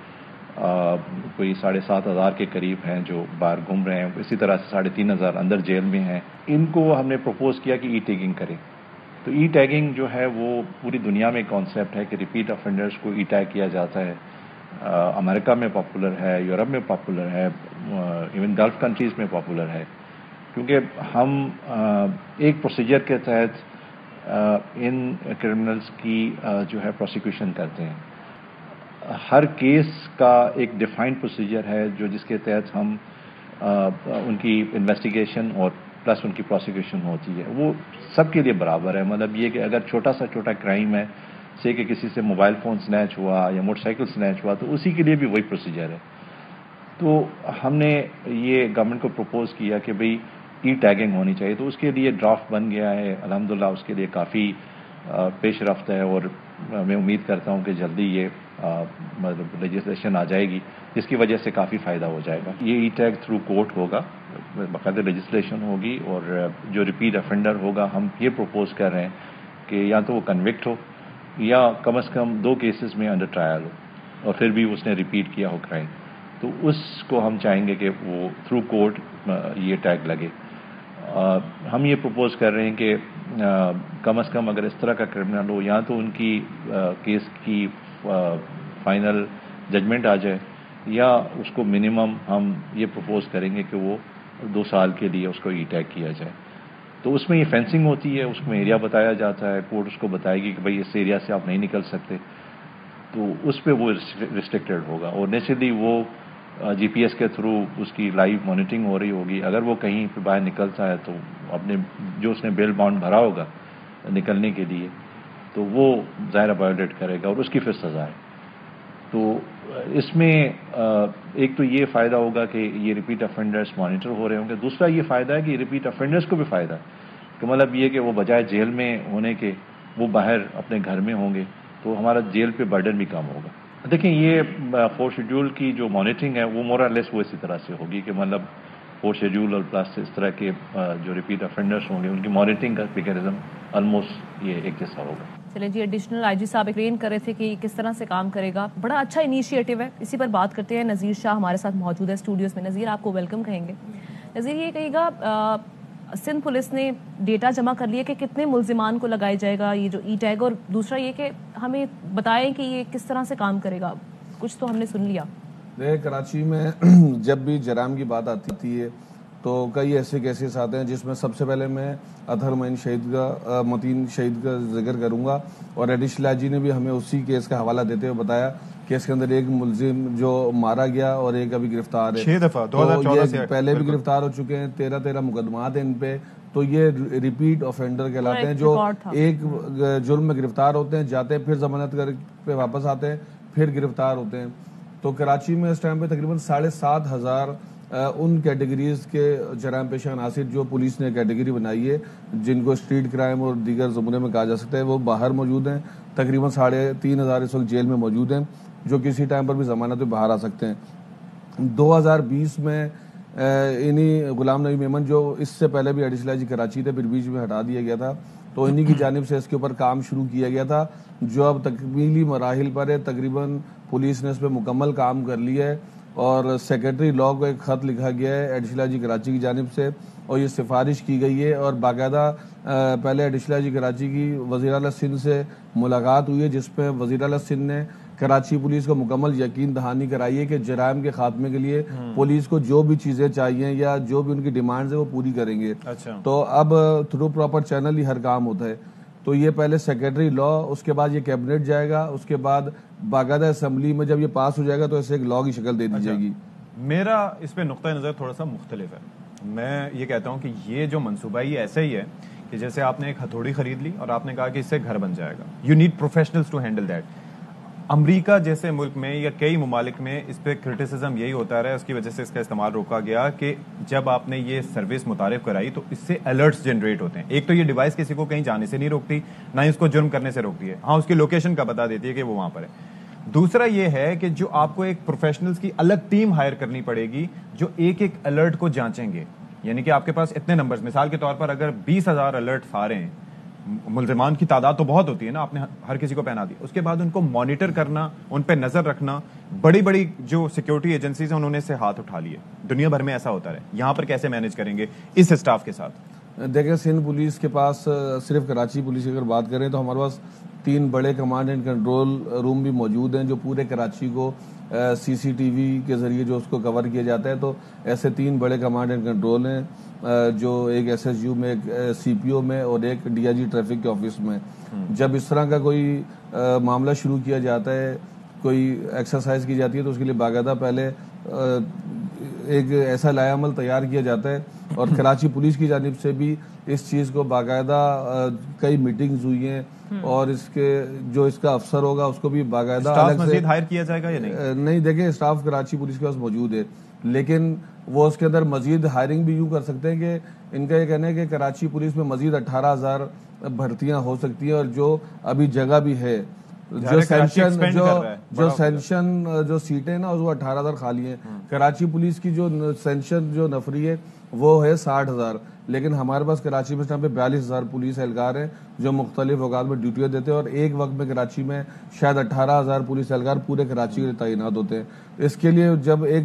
کوئی 7,500 کے قریب ہیں جو باہر گھوم رہے ہیں, اسی طرح سے 3,500 اندر جیل میں ہیں, ان کو ہم نے پروپوز کیا کہ ای ٹیگنگ کریں. تو ای ٹیگنگ جو ہے وہ پوری دنیا میں کانسیپٹ ہے کہ ریپیٹ افینڈرز کو ای ٹیگ کیا جاتا ہے. امریکہ میں پاپولر ہے, یورپ میں پاپولر ہے, ایون گلف کنٹریز میں پاپولر ہے, کیونکہ ہم ایک پروسیجر کے تحت ان کرمنلز کی جو ہے پروسیکیوشن کرتے ہیں. ہر کیس کا ایک ڈیفائنڈ پروسیجر ہے جو جس کے تحت ہم ان کی انویسٹیگیشن اور پلس ان کی پروسیکیوشن ہوتی ہے. وہ سب کے لیے برابر ہے. مطلب یہ کہ اگر چھوٹا کرائم ہے, سے کہ کسی سے موبائل فون سنیچ ہوا یا موٹر سائیکل سنیچ ہوا, تو اسی کے لیے بھی وہی پروسیجر ہے. تو ہم نے یہ گورنمنٹ کو پروپوز کیا کہ بھئی ای ٹیگنگ ہونی چاہیے. تو اس کے لیے ڈرافٹ بن گیا ہے, الحمدللہ اس کے لیے کافی پیش رفت ہے, اور میں امید کرتا ہوں کہ جلدی یہ مطلب لیجسلیشن آ جائے گی جس کی وجہ سے کافی فائدہ ہو جائے گا. یہ ای ٹیگ تھرو کورٹ ہوگا, باقاعدہ لیجسلیشن ہوگی, اور جو ریپیٹ افینڈر ہوگا ہم یہ پروپوز کر رہے ہیں کہ یا تو وہ کنوکٹ ہو یا کم از کم 2 کیسز میں انڈر ٹرائل ہو, اور پھر بھی اس نے ریپیٹ کیا ہو کرائم, تو اس کو ہم چاہیں گے کہ وہ تھرو کورٹ یہ ٹیگ لگے. ہم یہ پروپوز کر رہے ہیں کہ کم از کم اگر اس طرح کا کرمنل ہو یا تو ان کی کیس کی فائنل ججمنٹ آ جائے یا اس کو منیمم ہم یہ پروپوز کریں گے کہ وہ 2 سال کے لیے اس کو ای ٹیگ کیا جائے. تو اس میں یہ فینسنگ ہوتی ہے, اس میں ایریا بتایا جاتا ہے, کورٹ اس کو بتائے گی کہ بھائی اس ایریا سے آپ نہیں نکل سکتے, تو اس پہ وہ ریسٹرکٹیڈ ہوگا. اور نیچرلی وہ جی پی ایس کے تھرو اس کی لائیو مانیٹرنگ ہو رہی ہوگی. اگر وہ کہیں پہ باہر نکلتا ہے تو اپنے جو اس نے بیل باؤنڈ بھرا ہوگا نکلنے کے لیے تو وہ ظاہر وائلیٹ کرے گا اور اس کی پھر سزا ہے. تو اس میں ایک تو یہ فائدہ ہوگا کہ یہ ریپیٹ افینڈرز مانیٹر ہو رہے ہوں گے. دوسرا یہ فائدہ ہے کہ ریپیٹ افینڈرز کو بھی فائدہ ہے کہ مطلب یہ کہ وہ بجائے جیل میں ہونے کے وہ باہر اپنے گھر میں ہوں گے تو ہمارا جیل پہ برڈن بھی کم ہوگا. دیکھیں یہ 4 شیڈول کی جو مانیٹرنگ ہے وہ مور اور لیس وہ اسی طرح سے ہوگی کہ مطلب 4 شیڈول اور پلس اس طرح کے جو ریپیٹ افینڈرز ہوں گے ان کی مانیٹرنگ کا میکینزم آلموسٹ یہ ایک جیسا ہوگا. چلیں جی, ایڈیشنل آئی جی صاحب ایکسپلین کر رہے تھے کہ کس طرح سے کام کرے گا. بڑا اچھا انیشیٹو ہے, اسی پر بات کرتے ہیں. نذیر شاہ ہمارے ساتھ موجود ہے اسٹوڈیوز میں. نذیر, آپ کو ویلکم کہیں گے. نذیر, یہ کہے گا سندھ پولیس نے ڈیٹا جمع کر لیا کہ کتنے ملزمان کو لگایا جائے گا یہ جو ای ٹیگ, اور دوسرا یہ کہ ہمیں بتائیں کہ یہ کس طرح سے کام کرے گا. کچھ تو ہم نے سن لیا. کراچی میں جب بھی جرائم کی بات آتی ہے تو کئی ایسے کیسز آتے ہیں جس میں سب سے پہلے میں اطہر متین شہید کا ذکر کروں گا. اور ایڈیشنل آئی جی نے بھی ہمیں اسی کیس کا حوالہ دیتے ہوئے بتایا کہ اس کے اندر ایک ملزم جو مارا گیا اور ایک ابھی گرفتار ہے. 6 دفعہ 2014 سے پہلے بھی گرفتار ہو چکے ہیں. 13 مقدمات ہیں ان پہ. تو یہ ریپیٹ آفینڈر کہلاتے ہیں جو ایک جرم میں گرفتار ہوتے ہیں, جاتے ہیں, پھر ضمانت کر پہ واپس آتے ہیں, پھر گرفتار ہوتے ہیں. تو کراچی میں اس ٹائم پہ تقریباً 7,500 ان کیٹیگریز کے جرائم پیشہ عناصر جو پولیس نے کیٹیگری بنائی ہے جن کو اسٹریٹ کرائم اور دیگر زمرے میں کہا جا سکتا ہے, وہ باہر موجود ہیں. تقریباً 3,500 اس وقت جیل میں موجود ہیں جو کسی ٹائم پر بھی ضمانت پہ باہر آ سکتے ہیں. 2020 میں انہی غلام نبی میمن جو اس سے پہلے بھی ایڈیشنل آئی جی کراچی تھے, پھر بیچ میں ہٹا دیا گیا تھا, تو انہی کی جانب سے اس کے اوپر کام شروع کیا گیا تھا جو اب تکمیلی مراحل پر ہے. تقریباً پولیس نے اس پہ مکمل کام کر لیا ہے اور سیکرٹری لا کو ایک خط لکھا گیا ہے ایڈیشنل آئی جی کراچی کی جانب سے اور یہ سفارش کی گئی ہے. اور باقاعدہ پہلے ایڈیشنل آئی جی کراچی کی وزیر اعلیٰ سندھ سے ملاقات ہوئی ہے جس پہ وزیر اعلیٰ سندھ نے کراچی پولیس کو مکمل یقین دہانی کرائی ہے کہ جرائم کے خاتمے کے لیے پولیس کو جو بھی چیزیں چاہیے یا جو بھی ان کی ڈیمانڈز ہیں وہ پوری کریں گے. تو اب تھرو پراپر چینل ہی ہر کام ہوتا ہے. تو یہ پہلے سیکرٹری لا, اس کے بعد یہ کیبنٹ جائے گا, اس کے بعد باقاعدہ اسمبلی میں جب یہ پاس ہو جائے گا تو اسے ایک لا کی شکل دے دی جائے گی. میرا اس پہ نقطہ نظر تھوڑا سا مختلف ہے. میں یہ کہتا ہوں کہ یہ جو منصوبہ یہ ایسا ہی ہے کہ جیسے آپ نے ایک ہتھوڑی خرید لی اور آپ نے کہا کہ اس سے گھر بن جائے گا. You need professionals to handle that. امریکہ جیسے ملک میں یا کئی ممالک میں اس پہ کرٹیسزم یہی ہوتا رہا, اس کی وجہ سے اس کا استعمال روکا گیا کہ جب آپ نے یہ سروس متعارف کرائی تو اس سے الرٹس جنریٹ ہوتے ہیں. ایک تو یہ ڈیوائس کسی کو کہیں جانے سے نہیں روکتی, نہ ہی اس کو جرم کرنے سے روکتی ہے, ہاں اس کی لوکیشن کا بتا دیتی ہے کہ وہ وہاں پر ہے. دوسرا یہ ہے کہ جو آپ کو ایک پروفیشنلز کی الگ ٹیم ہائر کرنی پڑے گی جو ایک ایک الرٹ کو جانچیں گے. یعنی کہ آپ کے پاس اتنے نمبرز, مثال کے طور پر اگر 20,000 الرٹس آ رہے ہیں, ملزمان کی تعداد تو بہت ہوتی ہے نا, آپ نے ہر کسی کو پہنا دی, اس کے بعد ان کو مانیٹر کرنا, ان پہ نظر رکھنا, بڑی بڑی جو سیکیورٹی ایجنسیز ہیں انہوں نے اس سے ہاتھ اٹھا لیے. دنیا بھر میں ایسا ہوتا ہے, یہاں پر کیسے مینج کریں گے اس اسٹاف کے ساتھ؟ دیکھیں سندھ پولیس کے پاس, صرف کراچی پولیس کی اگر بات کریں تو ہمارے پاس 3 بڑے کمانڈ اینڈ کنٹرول روم بھی موجود ہیں جو پورے کراچی کو سی سی ٹی وی کے ذریعے جو اس کو کور کیا جاتا ہے. تو ایسے 3 بڑے کمانڈ اینڈ کنٹرول ہیں جو ایک ایس ایس یو میں, ایک سی پی او میں اور ایک ڈی آئی جی ٹریفک کے آفس میں. جب اس طرح کا کوئی معاملہ شروع کیا جاتا ہے, کوئی ایکسرسائز کی جاتی ہے تو اس کے لیے باقاعدہ پہلے ایک ایسا لائحہ عمل تیار کیا جاتا ہے اور کراچی پولیس کی جانب سے بھی اس چیز کو باقاعدہ کئی میٹنگز ہوئی ہیں اور اس کے جو اس کا افسر ہوگا اس کو بھی باقاعدہ الگ سے ہائر کیا جائے گا یا نہیں. دیکھیں اسٹاف کراچی پولیس کے پاس موجود ہے لیکن وہ اس کے اندر مزید ہائرنگ بھی یوں کر سکتے ہیں کہ ان کا یہ کہنا ہے کہ کراچی پولیس میں مزید 18,000 بھرتیاں ہو سکتی ہیں اور جو ابھی جگہ بھی ہے جو سینشن جو سیٹیں نا وہ 18,000 خالی ہیں. کراچی پولیس کی جو سینشن جو نفری ہے وہ ہے 60,000 لیکن ہمارے پاس کراچی میں اس ٹائم پہ 42,000 پولیس اہلکار ہیں جو مختلف اوقات میں ڈیوٹیاں دیتے ہیں اور ایک وقت میں کراچی میں شاید 18,000 پولیس اہلکار پورے کراچی کے لیے تعینات ہوتے ہیں. اس کے لیے جب ایک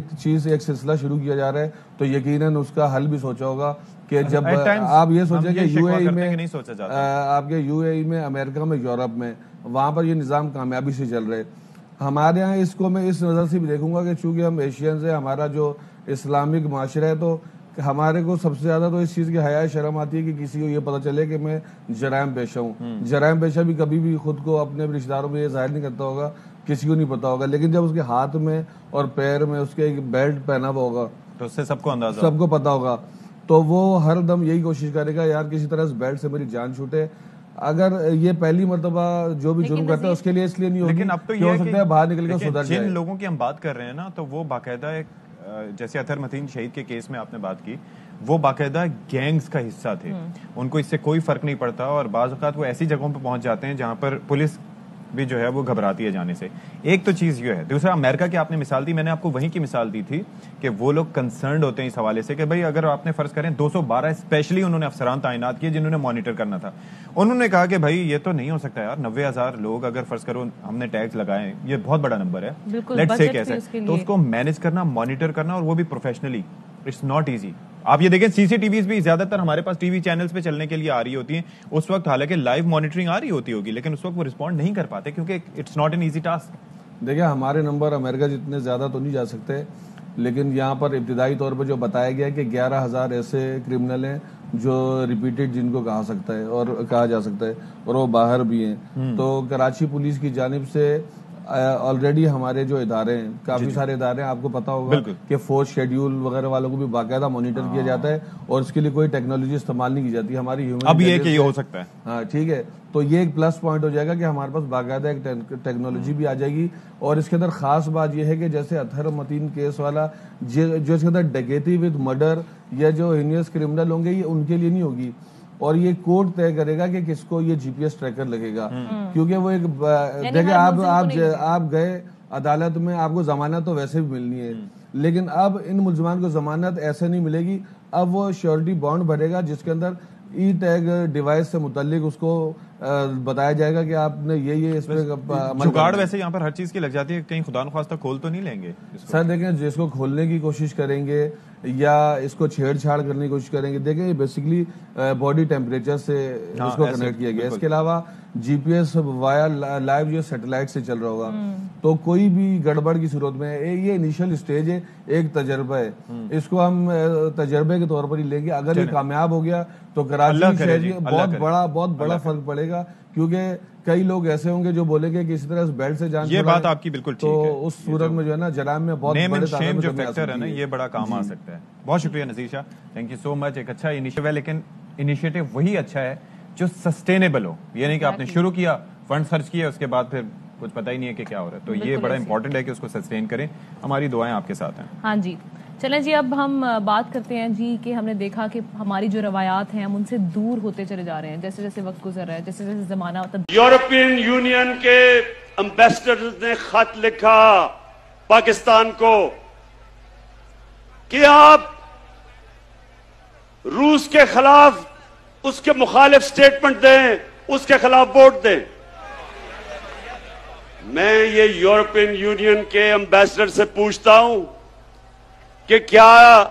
سلسلہ شروع کیا جا رہا ہے تو یقیناً اس کا حل بھی سوچا ہوگا کہ جب آپ یہ سوچیں کہ یو اے ای میں آپ کے یو اے ای میں، امریکہ میں، یورپ میں، وہاں پر یہ نظام کامیابی سے چل رہے. ہمارے ہاں اس کو میں اس نظر سے بھی دیکھوں گا کہ چونکہ ہم ایشینز ہیں، ہمارا جو اسلامک معاشرہ ہے، تو ہمارے کو سب سے زیادہ تو اس چیز کی حیا شرم آتی ہے کہ کسی کو یہ پتہ چلے کہ میں جرائم پیشہ ہوں. جرائم پیشہ بھی کبھی بھی خود کو اپنے رشتہ داروں میں یہ ظاہر نہیں کرتا ہوگا، کسی کو نہیں پتا ہوگا، لیکن جب اس کے ہاتھ میں اور پیر میں اس کے ایک بیلٹ پہنا ہوا ہوگا تو اس سے سب کو اندازہ، سب کو پتا ہوگا، تو وہ ہر دم یہی کوشش کرے گا یار کسی طرح اس بیلٹ سے میری جان چھوٹے. اگر یہ پہلی مرتبہ جو بھی جرم کرتا ہے اس کے لیے اس لیے نہیں ہوگی، لیکن اب تو یہ ہو سکتا ہے باہر نکل کے سدھر جائے. جن لوگوں کی ہم بات کر رہے ہیں نا، تو وہ باقاعدہ ایک، جیسے اطہر متین شہید کے کیس میں آپ نے بات کی، وہ باقاعدہ گینگز کا حصہ تھے. ان کو اس سے کوئی فرق نہیں پڑتا، اور بعض اوقات وہ ایسی جگہوں پہ پہنچ جاتے ہیں جہاں پر پولیس بھی جو ہے وہ گھبراتی ہے جانے سے. ایک تو چیز یہ ہے. دوسرا، امریکہ کی آپ نے مثال دی، میں نے آپ کو وہیں کی مثال دی تھی کہ وہ لوگ کنسرنڈ ہوتے ہیں اس حوالے سے کہ بھائی اگر آپ نے فرض کریں 212 اسپیشلی انہوں نے افسران تعینات کیے جنہوں نے مانیٹر کرنا تھا. انہوں نے کہا کہ بھائی یہ تو نہیں ہو سکتا یار، 90,000 لوگ اگر فرض کرو ہم نے ٹیکس لگائے، یہ بہت بڑا نمبر ہے، لیٹس سے کیسے، تو اس کو مینج کرنا، مانیٹر کرنا، اور وہ بھی پروفیشنلی، اٹس ناٹ ایزی. آپ یہ دیکھیں سی سی ٹی ویز بھی زیادہ تر ہمارے پاس ٹی وی چینلز پہ چلنے کے لیے آ رہی ہوتی ہیں اس وقت، حالانکہ لائیو مانیٹرنگ آ رہی ہوتی ہوگی، لیکن اس وقت وہ رسپونڈ نہیں کر پاتے کیونکہ it's not an easy task. دیکھیں ہمارے نمبر امریکہ جتنے زیادہ تو نہیں جا سکتے، لیکن یہاں پر ابتدائی طور پر جو بتایا گیا ہے کہ 11,000 ایسے کرمنل ہیں جو ریپیٹڈ جن کو کہا سکتا ہے اور کہا جا سکتا ہے، اور وہ باہر بھی ہیں. تو کراچی پولیس کی جانب سے آلریڈی ہمارے جو ادارے ہیں، کافی سارے ادارے ہیں، آپ کو پتا ہوگا کہ فورس شیڈیول وغیرہ والوں کو بھی باقاعدہ مانیٹر کیا جاتا ہے، اور اس کے لیے کوئی ٹیکنالوجی استعمال نہیں کی جاتی. ہماری ہیومن اب یہ کہ یہ ہو سکتا ہے، ہاں ٹھیک ہے، تو یہ ایک پلس پوائنٹ ہو جائے گا کہ ہمارے پاس باقاعدہ ایک ٹیکنالوجی بھی آ جائے گی. اور اس کے اندر خاص بات یہ ہے کہ جیسے اطہر متین کیس والا جو اس کے اندر ڈکیتی وتھ مرڈر یا جو ہینیس کرمنل ہوں گے، یہ ان کے لیے نہیں ہوگی، اور یہ کورٹ طے کرے گا کہ کس کو یہ جی پی ایس ٹریکر لگے گا. کیونکہ وہ ایک دیکھیں آپ گئے عدالت میں، آپ کو ضمانت تو ویسے بھی ملنی ہے، لیکن اب ان ملزمان کو ضمانت ایسے نہیں ملے گی. اب وہ شیورٹی بانڈ بھرے گا جس کے اندر ای ٹیگ ڈیوائس سے متعلق اس کو بتایا جائے گا کہ آپ نے یہ اس پہ جگاڑ. ویسے یہاں پر ہر چیز کی لگ جاتی ہے، کہیں خدا نخواستہ کھول تو نہیں لیں گے سر. دیکھیں جس کو کھولنے کی کوشش کریں گے یا اس کو چھیڑ چھاڑ کرنے کی کوشش کریں گے، دیکھیں یہ بیسکلی باڈی ٹیمپریچر سے اس کو کنیکٹ کیا گیا. اس کے علاوہ جی پی ایس وایا لائیو جو سیٹلائٹ سے چل رہا ہوگا، تو کوئی بھی گڑبڑ کی صورت میں یہ انیشل اسٹیج ہے، ایک تجربہ ہے، اس کو ہم تجربے کے طور پر ہی لیں گے. اگر یہ کامیاب ہو گیا تو کراچی شہر بہت بڑا فرق پڑے گا، کیونکہ کئی لوگ ایسے ہوں گے جو بولے گے کہ اسی طرح اس بیلٹ سے جان یہ بات آپ کی بالکل ٹھیک ہے. تو اس صورت میں جو ہے نا جرائم میں بہت نیم اینڈ شیم جو فیکٹر ہے نا، یہ بڑا کام آ سکتا ہے. بہت شکریہ نذیر شاہ، تھینک یو سو مچ. ایک اچھا انیشیٹو ہے، لیکن انیشیٹو وہی اچھا ہے جو سسٹینیبل ہو. یہ نہیں کہ آپ نے شروع کیا، فنڈ خرچ کیا، اس کے بعد پھر کچھ پتہ ہی نہیں ہے کہ کیا ہو رہا ہے. تو یہ بڑا امپورٹنٹ ہے کہ اس کو سسٹین کریں. ہماری دعائیں آپ کے ساتھ ہیں. ہاں جی چلیں جی، اب ہم بات کرتے ہیں جی کہ ہم نے دیکھا کہ ہماری جو روایات ہیں ہم ان سے دور ہوتے چلے جا رہے ہیں جیسے جیسے وقت گزر رہا ہے، جیسے جیسے زمانہ. یورپین یونین کے امبیسڈرز نے خط لکھا پاکستان کو کہ آپ روس کے خلاف اس کے مخالف سٹیٹمنٹ دیں، اس کے خلاف ووٹ دیں. میں یہ یورپین یونین کے امبیسڈر سے پوچھتا ہوں کہ کیا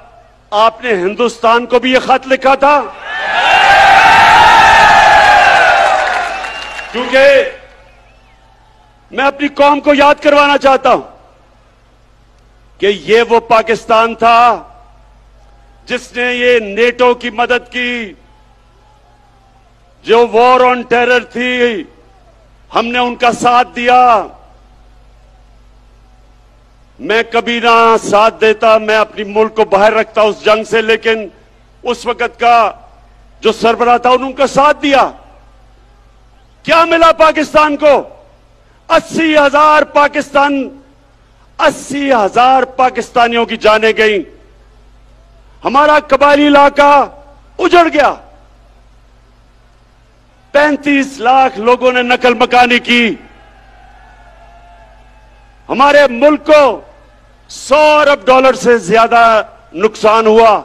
آپ نے ہندوستان کو بھی یہ خط لکھا تھا؟ کیونکہ میں اپنی قوم کو یاد کروانا چاہتا ہوں کہ یہ وہ پاکستان تھا جس نے یہ نیٹو کی مدد کی، جو وار آن ٹیرر تھی ہم نے ان کا ساتھ دیا. میں کبھی نہ ساتھ دیتا، میں اپنی ملک کو باہر رکھتا اس جنگ سے، لیکن اس وقت کا جو سربراہ تھا انہوں کا ساتھ دیا. کیا ملا پاکستان کو؟ 80,000 پاکستانیوں کی جانیں گئیں، ہمارا قبائلی علاقہ اجڑ گیا، 35 لاکھ لوگوں نے نقل مکانی کی، ہمارے ملک کو $100 ارب سے زیادہ نقصان ہوا.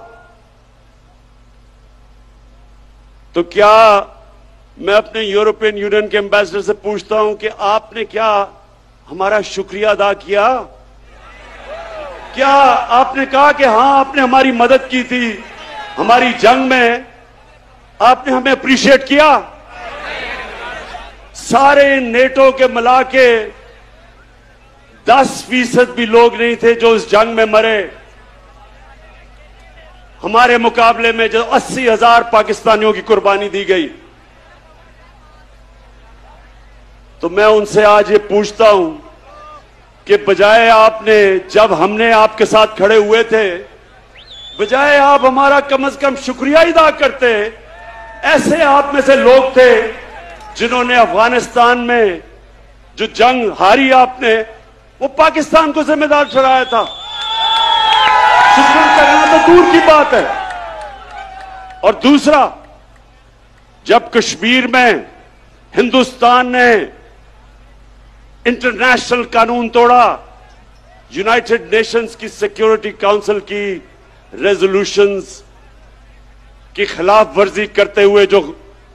تو کیا میں اپنے یورپین یونین کے ایمبیسڈر سے پوچھتا ہوں کہ آپ نے کیا ہمارا شکریہ ادا کیا؟ کیا آپ نے کہا کہ ہاں آپ نے ہماری مدد کی تھی، हमारी जंग में आपने हमें अप्रिशिएट किया? सारे नेटो के मिला के 10% भी लोग नहीं थे जो इस जंग में मरे। हमारे मुकाबले में जो 80,000 पाकिस्तानियों की कुर्बानी दी गई। तो मैं उनसे आज ये पूछता हूं कि बजाय आपने, जब हमने आपके साथ खड़े हुए थे, बजाय आप हमारा कम से कम शुक्रिया अदा करते, ऐसे आप में से लोग थे जिन्होंने अफगानिस्तान में जो जंग हारी आपने, वो पाकिस्तान को जिम्मेदार ठहराया था। शुक्र करना तो दूर की बात है। और दूसरा, जब कश्मीर में हिंदुस्तान ने इंटरनेशनल कानून तोड़ा, यूनाइटेड नेशंस की सिक्योरिटी काउंसिल की रेजोल्यूशंस की खिलाफ वर्जी करते हुए जो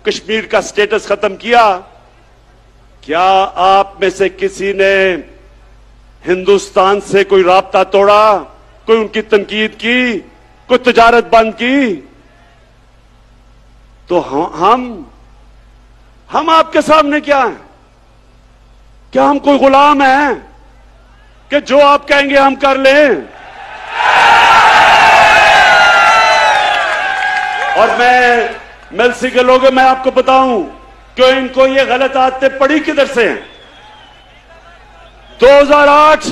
कश्मीर का स्टेटस खत्म किया, क्या आप में से किसी ने हिंदुस्तान से कोई राब्ता तोड़ा, कोई उनकी तनकीद की, कोई तजारत बंद की? तो हम आपके सामने क्या हैं? क्या हम कोई गुलाम हैं कि जो आप कहेंगे हम कर लें? और मैं मिलसी के लोगों, मैं आपको बताऊं कि इनको ये गलत आदतें पड़ी किधर से हैं। 2008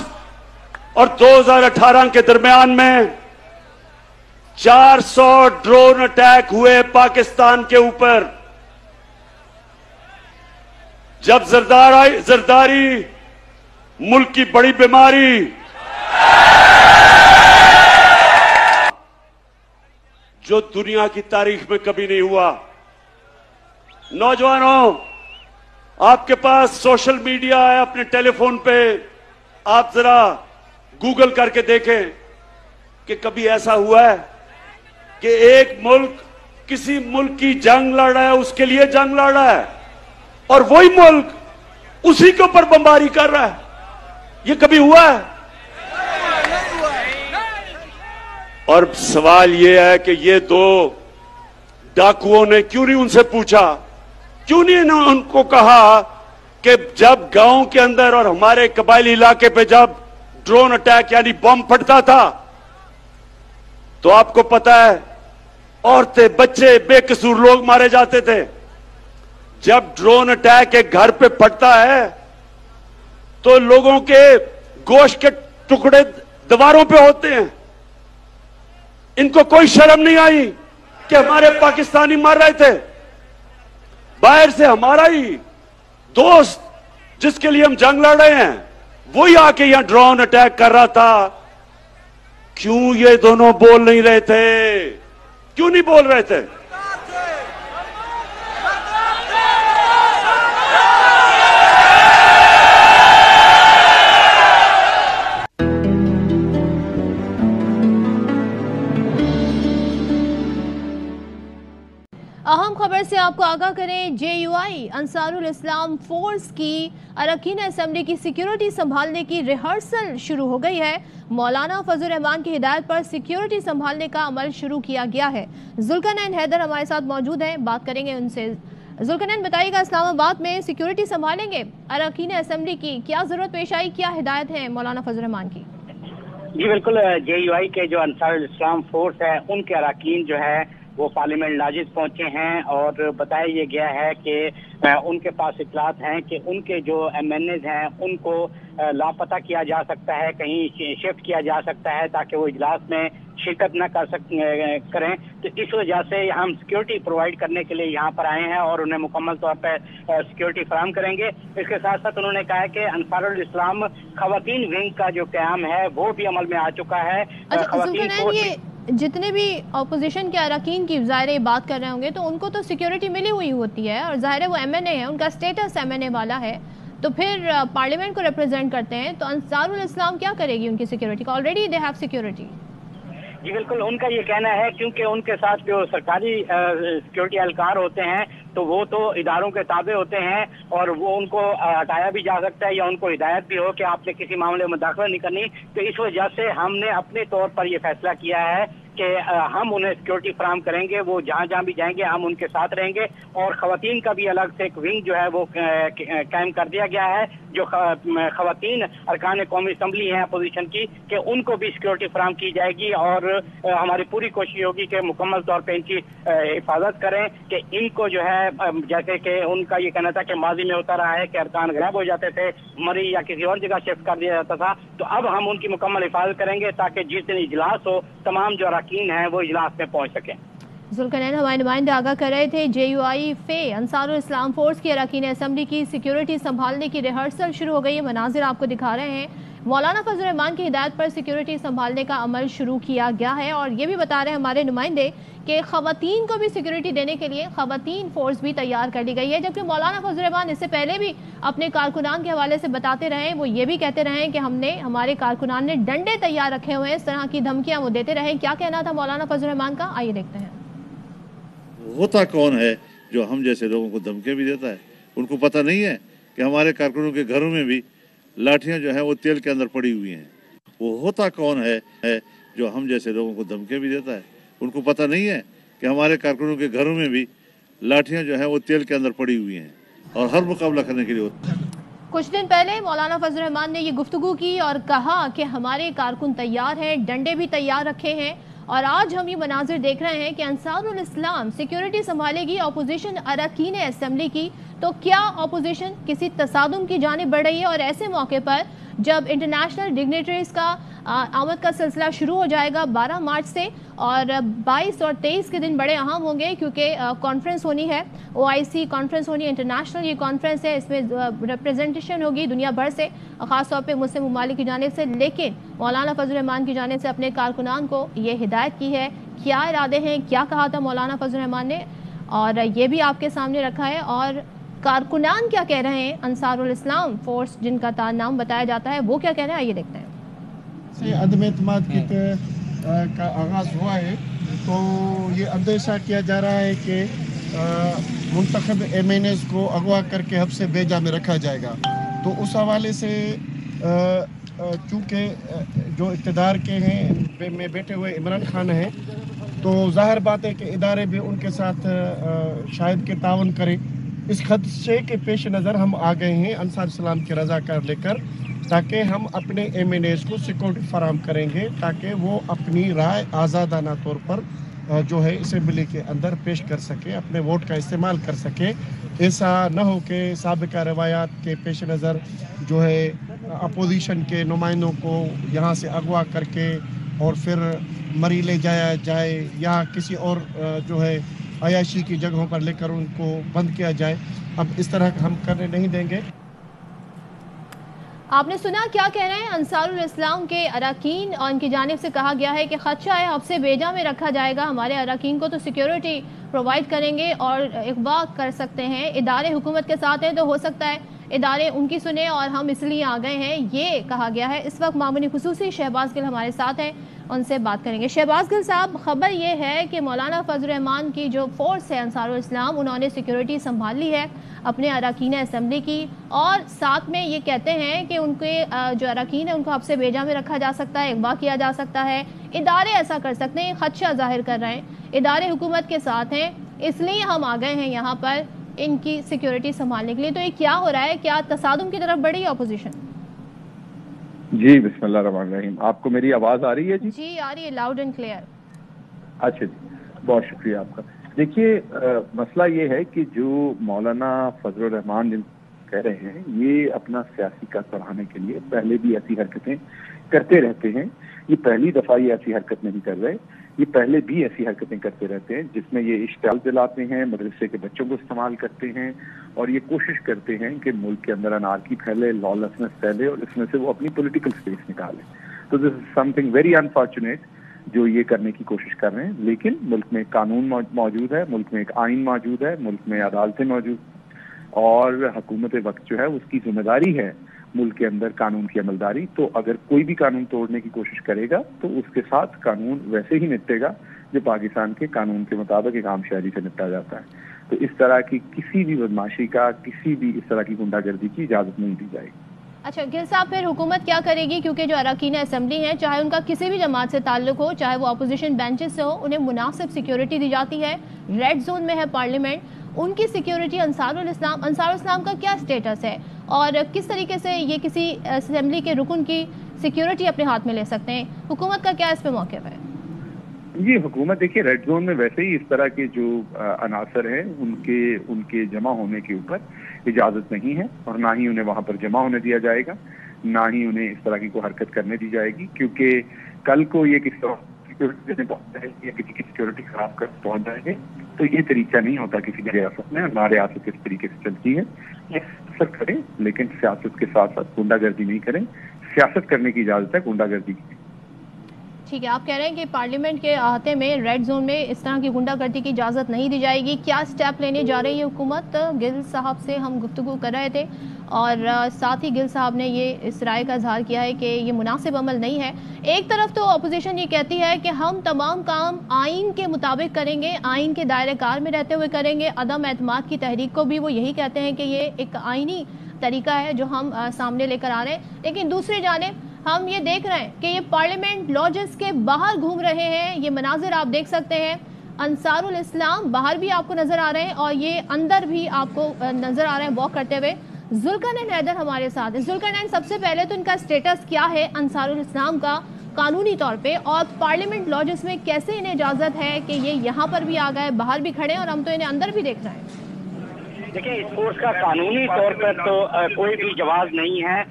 और 2018 के दरमियान में 400 ड्रोन अटैक हुए पाकिस्तान के ऊपर। जब जरदारी मुल्क की बड़ी बीमारी, जो दुनिया की तारीख में कभी नहीं हुआ। नौजवानों, आपके पास सोशल मीडिया है, अपने टेलीफोन पे आप जरा गूगल करके देखें कि कभी ऐसा हुआ है कि एक मुल्क किसी मुल्क की जंग लड़ रहा है, उसके लिए जंग लड़ रहा है, और वही मुल्क उसी के ऊपर बमबारी कर रहा है? ये कभी हुआ है? और सवाल ये है कि ये दो डाकुओं ने क्यों नहीं उनसे पूछा, क्यों नहीं उनको कहा कि जब गांव के अंदर और हमारे कबायली इलाके पे जब ड्रोन अटैक यानी बम फटता था, तो आपको पता है औरतें, बच्चे, बेकसूर लोग मारे जाते थे। जब ड्रोन अटैक एक घर पे फटता है तो लोगों के गोश्त के टुकड़े दीवारों पे होते हैं। इनको कोई शर्म नहीं आई कि हमारे पाकिस्तानी मर रहे थे। बाहर से हमारा ही दोस्त जिसके लिए हम जंग लड़ रहे हैं, वही आके यहां ड्रोन अटैक कर रहा था। क्यों ये दोनों बोल नहीं रहे थे? क्यों नहीं बोल रहे थे? अहम खबर से आपको आगाह करें, JUI अंसारुल इस्लाम फोर्स की अरकान असेंबली की सिक्योरिटी संभालने की रिहर्सल शुरू हो गई है। मौलाना फजल रहमान की हिदायत पर सिक्योरिटी संभालने का अमल शुरू किया गया है। जुल्करनैन हैदर हमारे साथ मौजूद हैं, बात करेंगे उनसे। जुल्करनैन, बताइएगा, इस्लामाबाद में सिक्योरिटी संभालेंगे अरकान असेंबली की, क्या जरूरत पेश आई, क्या हिदायत है मौलाना फजल रहमान की? जी बिल्कुल, JUI के जो अंसारुल इस्लाम फोर्स है उनके अरकान जो है वो पार्लियामेंट नाजिज पहुंचे हैं, और बताया ये गया है कि उनके पास इतलात हैं कि उनके जो MNAs हैं उनको लापता किया जा सकता है, कहीं शिफ्ट किया जा सकता है ताकि वो इजलास में शिरकत न करें। तो इस वजह से हम सिक्योरिटी प्रोवाइड करने के लिए यहाँ पर आए हैं और उन्हें मुकम्मल तौर पर सिक्योरिटी फराहम करेंगे। इसके साथ साथ उन्होंने कहा है कि अंसारुल इस्लाम खवातीन विंग का जो क़याम है वो भी अमल में आ चुका है। जितने भी अपोजिशन के अरकान की ज़ाहिर बात कर रहे होंगे तो उनको तो सिक्योरिटी मिली हुई होती है, और ज़ाहिर वो MNA है, उनका स्टेटस MNA वाला है, तो फिर पार्लियामेंट को रिप्रेजेंट करते हैं, तो अंसारुल इस्लाम क्या करेगी उनकी सिक्योरिटी का? Already they have security. जी बिल्कुल, उनका ये कहना है क्योंकि उनके साथ जो सरकारी सिक्योरिटी एहलकार होते हैं तो वो तो इदारों के ताबे होते हैं, और वो उनको हटाया भी जा सकता है या उनको हिदायत भी हो कि आपने किसी मामले में दाखिला नहीं करनी। तो इस वजह से हमने अपने तौर पर यह फैसला किया है کہ ہم انہیں سیکورٹی فراہم کریں گے, وہ جہاں جہاں بھی جائیں گے ہم ان کے ساتھ رہیں گے, اور خواتین کا بھی الگ سے ایک ونگ جو ہے وہ قائم کر دیا گیا ہے, جو خواتین ارکان قومی اسمبلی ہیں اپوزیشن کی, کہ ان کو بھی سیکورٹی فراہم کی جائے گی, اور ہماری پوری کوشش ہوگی کہ مکمل طور پہ ان کی حفاظت کریں, کہ ان کو جو ہے جیسے کہ ان کا یہ کہنا تھا کہ ماضی میں ہوتا رہا ہے کہ ارکان غائب ہو جاتے تھے, مری یا کسی اور جگہ شفٹ کر دیا جاتا تھا, تو اب ہم ان کی مکمل حفاظت کریں گے تاکہ جس دن اجلاس ہو تمام جو اراکین ہیں وہ اجلاس میں پہنچ سکیں. ذوالقرنین ہمارے نمائندے آگاہ کر رہے تھے JUI فے انصار الاسلام فورس کی اراکین اسمبلی کی سیکیورٹی سنبھالنے کی ریہرسل شروع ہو گئی ہے. مناظر آپ کو دکھا رہے ہیں. مولانا فضل الرحمان کی ہدایت پر سیکیورٹی سنبھالنے کا عمل شروع کیا گیا ہے, اور یہ بھی بتا رہے ہیں ہمارے نمائندے کہ خواتین کو بھی سیکیورٹی دینے کے لیے خواتین فورس بھی تیار کر لی گئی ہے, جبکہ مولانا فضل الرحمان اس سے پہلے بھی اپنے کارکنان کے حوالے سے بتاتے رہے, وہ یہ بھی کہتے رہے کہ ہمارے کارکنان نے ڈنڈے تیار رکھے ہوئے ہیں, اس طرح کی دھمکیاں وہ دیتے رہے. کیا کہنا تھا مولانا فضل الرحمان کا, آئیے دیکھتے ہیں. ہوتا کون ہے جو ہم جیسے لوگوں کو دھمکیاں بھی دیتا ہے؟ ان کو پتہ نہیں ہے کہ ہمارے کارکنوں کے گھروں میں بھی لاٹھیاں جو ہیں وہ تیل کے اندر پڑی ہوئی ہیں. وہ ہوتا کون ہے جو ہم جیسے لوگوں کو دھمکیاں بھی دیتا ہے؟ ان کو پتہ نہیں ہے کہ ہمارے کارکنوں کے گھروں میں بھی لاٹھیاں جو ہیں وہ تیل کے اندر پڑی ہوئی ہیں, اور ہر مقابلہ کرنے کے لیے ہوتا ہے. کچھ دن پہلے مولانا فضل الرحمان نے یہ گفتگو کی اور کہا کہ ہمارے کارکن تیار ہیں, ڈنڈے بھی تیار رکھے ہیں, اور آج ہم یہ مناظر دیکھ رہے ہیں کہ انصار الاسلام سیکیورٹی سنبھالے گی اپوزیشن اراکین اسمبلی کی. تو کیا اپوزیشن کسی تصادم کی جانب بڑھ رہی ہے؟ اور ایسے موقع پر جب انٹرنیشنل ڈگنیٹریز کا آمد کا سلسلہ شروع ہو جائے گا 12 مارچ سے, اور 22 اور 23 کے دن بڑے اہم ہوں گے کیونکہ کانفرنس ہونی ہے, OIC کانفرنس ہونی ہے, انٹرنیشنل یہ کانفرنس ہے, اس میں ریپریزنٹیشن ہوگی دنیا بھر سے, خاص طور پہ مسلم ممالک کی جانب سے. لیکن مولانا فضل الرحمان کی جانب سے اپنے کارکنان کو یہ ہدایت کی ہے. کیا ارادے ہیں, کیا کہا تھا مولانا فضل الرحمان نے, اور یہ بھی آپ کے سامنے رکھا ہے. اور کارکنان کیا کہہ رہے ہیں, انصار الاسلام فورس جن کا نام بتایا جاتا ہے, وہ کیا کہہ رہے ہیں, آئیے دیکھتے ہیں. عدم اعتماد کا آغاز ہوا ہے, تو یہ اندیشہ کیا جا رہا ہے کہ منتخب MNAs کو اغوا کر کے حبس بیجا میں رکھا جائے گا. تو اس حوالے سے چونکہ جو اقتدار کے ہیں میں بیٹھے ہوئے عمران خان ہیں, تو ظاہر بات ہے کہ ادارے بھی ان کے ساتھ شاید کہ تعاون کریں. اس خدشے کے پیش نظر ہم آ گئے ہیں انصار اسلام کے رضاکار لے کر, تاکہ ہم اپنے MNAs کو سیکورٹی فراہم کریں گے, تاکہ وہ اپنی رائے آزادانہ طور پر جو ہے اسمبلی کے اندر پیش کر سکے, اپنے ووٹ کا استعمال کر سکے. ایسا نہ ہو کہ سابقہ روایات کے پیش نظر جو ہے اپوزیشن کے نمائندوں کو یہاں سے اغوا کر کے اور پھر مری لے جایا جائے, یا کسی اور جو ہے عیاشی کی جگہوں پر لے کر ان کو بند کیا جائے. اب اس طرح ہم کرنے نہیں دیں گے. آپ نے سنا کیا کہہ رہے ہیں انصار الاسلام کے اراکین, اور ان کی جانب سے کہا گیا ہے کہ خدشہ ہے حبس بیجا میں رکھا جائے گا. ہمارے اراکین کو تو سیکیورٹی پرووائڈ کریں گے اور اغوا کر سکتے ہیں. ادارے حکومت کے ساتھ ہیں تو ہو سکتا ہے ادارے ان کی سنیں, اور ہم اس لیے آ گئے ہیں, یہ کہا گیا ہے. اس وقت معمولی خصوصی شہباز گل ہمارے ساتھ ہیں, ان سے بات کریں گے. شہباز گل صاحب, خبر یہ ہے کہ مولانا فضل الرحمان کی جو فورس ہے انصار الاسلام, انہوں نے سیکیورٹی سنبھال لی ہے اپنے اراکین اسمبلی کی, اور ساتھ میں یہ کہتے ہیں کہ ان کے جو اراکین ہیں ان کو حبس بیجا میں رکھا جا سکتا ہے, اغوا کیا جا سکتا ہے. ادارے ایسا کر سکتے ہیں, خدشہ ظاہر کر رہے ہیں, ادارے حکومت کے ساتھ ہیں, اس لیے ہم آ گئے ہیں یہاں پر ان کی سیکیورٹی سنبھالنے کے لیے. تو یہ کیا ہو رہا ہے, کیا تصادم کی طرف بڑھی ہے اپوزیشن؟ جی بسم اللہ الرحمن الرحیم. آپ کو میری آواز آ رہی ہے؟ جی جی آ رہی ہے, لاؤڈ اینڈ کلیئر. اچھا جی, بہت شکریہ آپ کا. دیکھیے مسئلہ یہ ہے کہ جو مولانا فضل الرحمان جن کہہ رہے ہیں, یہ اپنا سیاسی کا چڑھانے کے لیے پہلے بھی ایسی حرکتیں کرتے رہتے ہیں. یہ پہلی دفعہ یہ ایسی حرکت نہیں کر رہے, یہ پہلے بھی ایسی حرکتیں کرتے رہتے ہیں جس میں یہ اشتعال دلاتے ہیں, مدرسے کے بچوں کو استعمال کرتے ہیں, اور یہ کوشش کرتے ہیں کہ ملک کے اندر انارکی پھیلے, لالسنس پھیلے, اور اس میں سے وہ اپنی پولیٹیکل اسپیس نکالیں. تو دس از سم تھنگ ویری انفارچونیٹ جو یہ کرنے کی کوشش کر رہے ہیں. لیکن ملک میں قانون موجود ہے, ملک میں ایک آئین موجود ہے, ملک میں عدالتیں موجود, اور حکومت وقت جو ہے اس کی ذمہ داری ہے ملک کے اندر قانون کی عملداری. تو اگر کوئی بھی قانون توڑنے کی کوشش کرے گا تو اس کے ساتھ قانون ویسے ہی نپٹے گا جو پاکستان کے قانون کے مطابق ایک عام شہری سے نپٹا جاتا ہے. تو اس طرح کی کسی بھی بدماشی کا, کسی بھی اس طرح کی گنڈا گردی کی اجازت نہیں دی جائے گی. اچھا गिल साहब, फिर हुकूमत क्या करेगी, क्योंकि जो अरकान असम्बली हैं, चाहे उनका किसी भी जमात से ताल्लुक हो, चाहे वो अपोजिशन बेंचेस से हो, उन्हें मुनासिब सिक्योरिटी दी जाती है, रेड जोन में है पार्लियामेंट, उनकी सिक्योरिटी अंसारुल इस्लाम का क्या स्टेटस है और किस तरीके से ये किसी असम्बली के रुकन की सिक्योरिटी अपने हाथ में ले सकते हैं, हुकूमत का क्या इस पे मौक़िफ़ है? जी, हुकूमत देखिए रेड जोन में वैसे ही इस तरह के जो अनासर हैं उनके जमा होने के ऊपर इजाज़त नहीं है और ना ही उन्हें वहाँ पर जमा होने दिया जाएगा, ना ही उन्हें इस तरह की कोई हरकत करने दी जाएगी, क्योंकि कल को ये किसी सिक्योरिटी देने पहुँच जाएगी या किसी की सिक्योरिटी खराब कर पहुँच जाएंगे तो ये तरीका नहीं होता किसी भी रियासत में। हमारे रियासत किस तरीके से चलती है, सियासत करें लेकिन सियासत के साथ साथ गुंडागर्दी नहीं करें। सियासत करने की इजाज़त है, गुंडागर्दी की। ठीक है, आप कह रहे हैं कि पार्लियामेंट के अहाते में रेड जोन में इस तरह की गुंडागर्दी की इजाज़त नहीं दी जाएगी। क्या स्टेप लेने जा रही है हुकूमत? गिल साहब से हम गुफ्तगू कर रहे थे और साथ ही गिल साहब ने ये इस राय का इजहार किया है कि ये मुनासिब अमल नहीं है। एक तरफ तो अपोजिशन ये कहती है कि हम तमाम काम आइन के मुताबिक करेंगे, आइन के दायरे कार में रहते हुए करेंगे। अदम एतमाद की तहरीक को भी वो यही कहते हैं कि ये एक आइनी तरीका है जो हम सामने लेकर आ रहे हैं। लेकिन दूसरी जानिब हम ये देख रहे हैं कि ये पार्लियामेंट लॉजेस के बाहर घूम रहे हैं। ये मनाजिर आप देख सकते हैं, अंसारुल इस्लाम बाहर भी आपको नजर आ रहे हैं और ये अंदर भी आपको नजर आ रहे हैं वॉक करते हुए। जुल्करनैन हैदर हमारे साथ है। जुल्करनैन, सबसे पहले तो इनका स्टेटस क्या है अंसारुल इस्लाम का कानूनी तौर पे, और पार्लियामेंट लॉजेस में कैसे इन्हें इजाजत है कि ये यहाँ पर भी आ गए, बाहर भी खड़े हैं और हम तो इन्हें अंदर भी देख रहे हैं? देखिए, इस फोर्स का कानूनी तौर पर तो कोई भी जवाब नहीं है,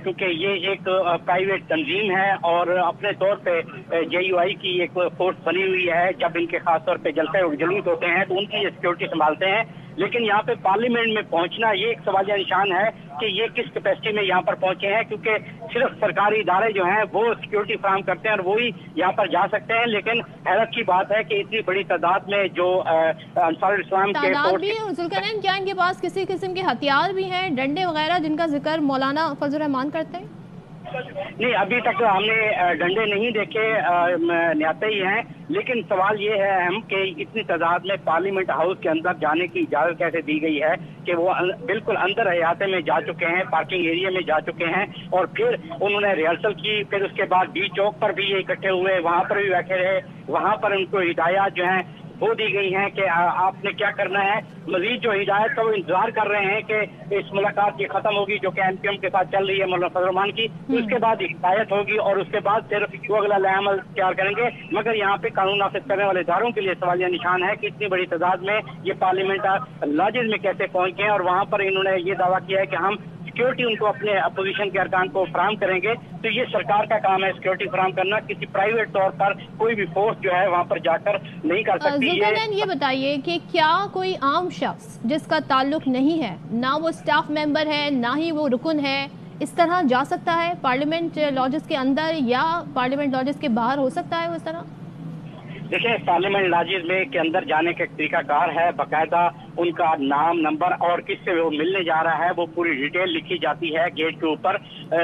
क्योंकि ये एक प्राइवेट तंजीम है और अपने तौर पे JUI की एक फोर्स बनी हुई है। जब इनके खास तौर पे जलसे और जुलूस होते हैं तो उनकी सिक्योरिटी संभालते हैं। लेकिन यहाँ पे पार्लियामेंट में पहुंचना ये एक सवालिया निशान है कि ये किस कैपेसिटी में यहाँ पर पहुंचे हैं, क्योंकि सिर्फ सरकारी इदारे जो हैं वो सिक्योरिटी फराहम करते हैं और वही यहाँ पर जा सकते हैं। लेकिन हैरत की बात है कि इतनी बड़ी तादाद में जो अंसारुल इस्लाम के जुल्करनैन, क्या इनके पास किसी किस्म के हथियार भी हैं, डंडे वगैरह, जिनका जिक्र मौलाना फजल रहमान करते हैं? नहीं, अभी तक हमने डंडे नहीं देखे, न्याते ही हैं। लेकिन सवाल ये है अहम कि इतनी तादाद में पार्लियामेंट हाउस के अंदर जाने की इजाजत कैसे दी गई है कि वो बिल्कुल अंदर अहाते में जा चुके हैं, पार्किंग एरिया में जा चुके हैं और फिर उन्होंने रिहर्सल की। फिर उसके बाद डी चौक पर भी ये इकट्ठे हुए, वहां पर भी बैठे रहे, वहां पर उनको हिदायत जो है वो दी गई हैं कि आपने क्या करना है। मजीद जो हिदायत का वो इंतजार कर रहे हैं कि इस मुलाकात की खत्म होगी जो कि MQM के साथ चल रही है मौलाना फजल रहमान की, तो उसके बाद हिदायत होगी और उसके बाद फिर वो अगला अमल तैयार करेंगे। मगर यहाँ पे कानून नाफिज करने वाले इदारों के लिए सवालिया निशान है कि इतनी बड़ी तादाद में ये पार्लियामेंट लॉजेज में कैसे पहुंच गए और वहां पर इन्होंने ये दावा किया है कि हम सिक्योरिटी उनको अपने अपोजिशन के अरकान को फराहम करेंगे। तो ये सरकार का काम है सिक्योरिटी फराहम करना, किसी प्राइवेट तौर पर कोई भी फोर्स जो है वहाँ पर जाकर नहीं कर सकती। ये बताइए कि क्या कोई आम शख्स जिसका ताल्लुक नहीं है, ना वो स्टाफ मेंबर है ना ही वो रुकन है, इस तरह जा सकता है पार्लियामेंट लॉजेस के अंदर या पार्लियामेंट लॉजेस के बाहर हो सकता है वो इस तरह? देखिए, पार्लियामेंट लॉजेस में के अंदर जाने का एक तरीकाकार है, बाकायदा उनका नाम, नंबर और किससे वो मिलने जा रहा है वो पूरी डिटेल लिखी जाती है गेट के ऊपर।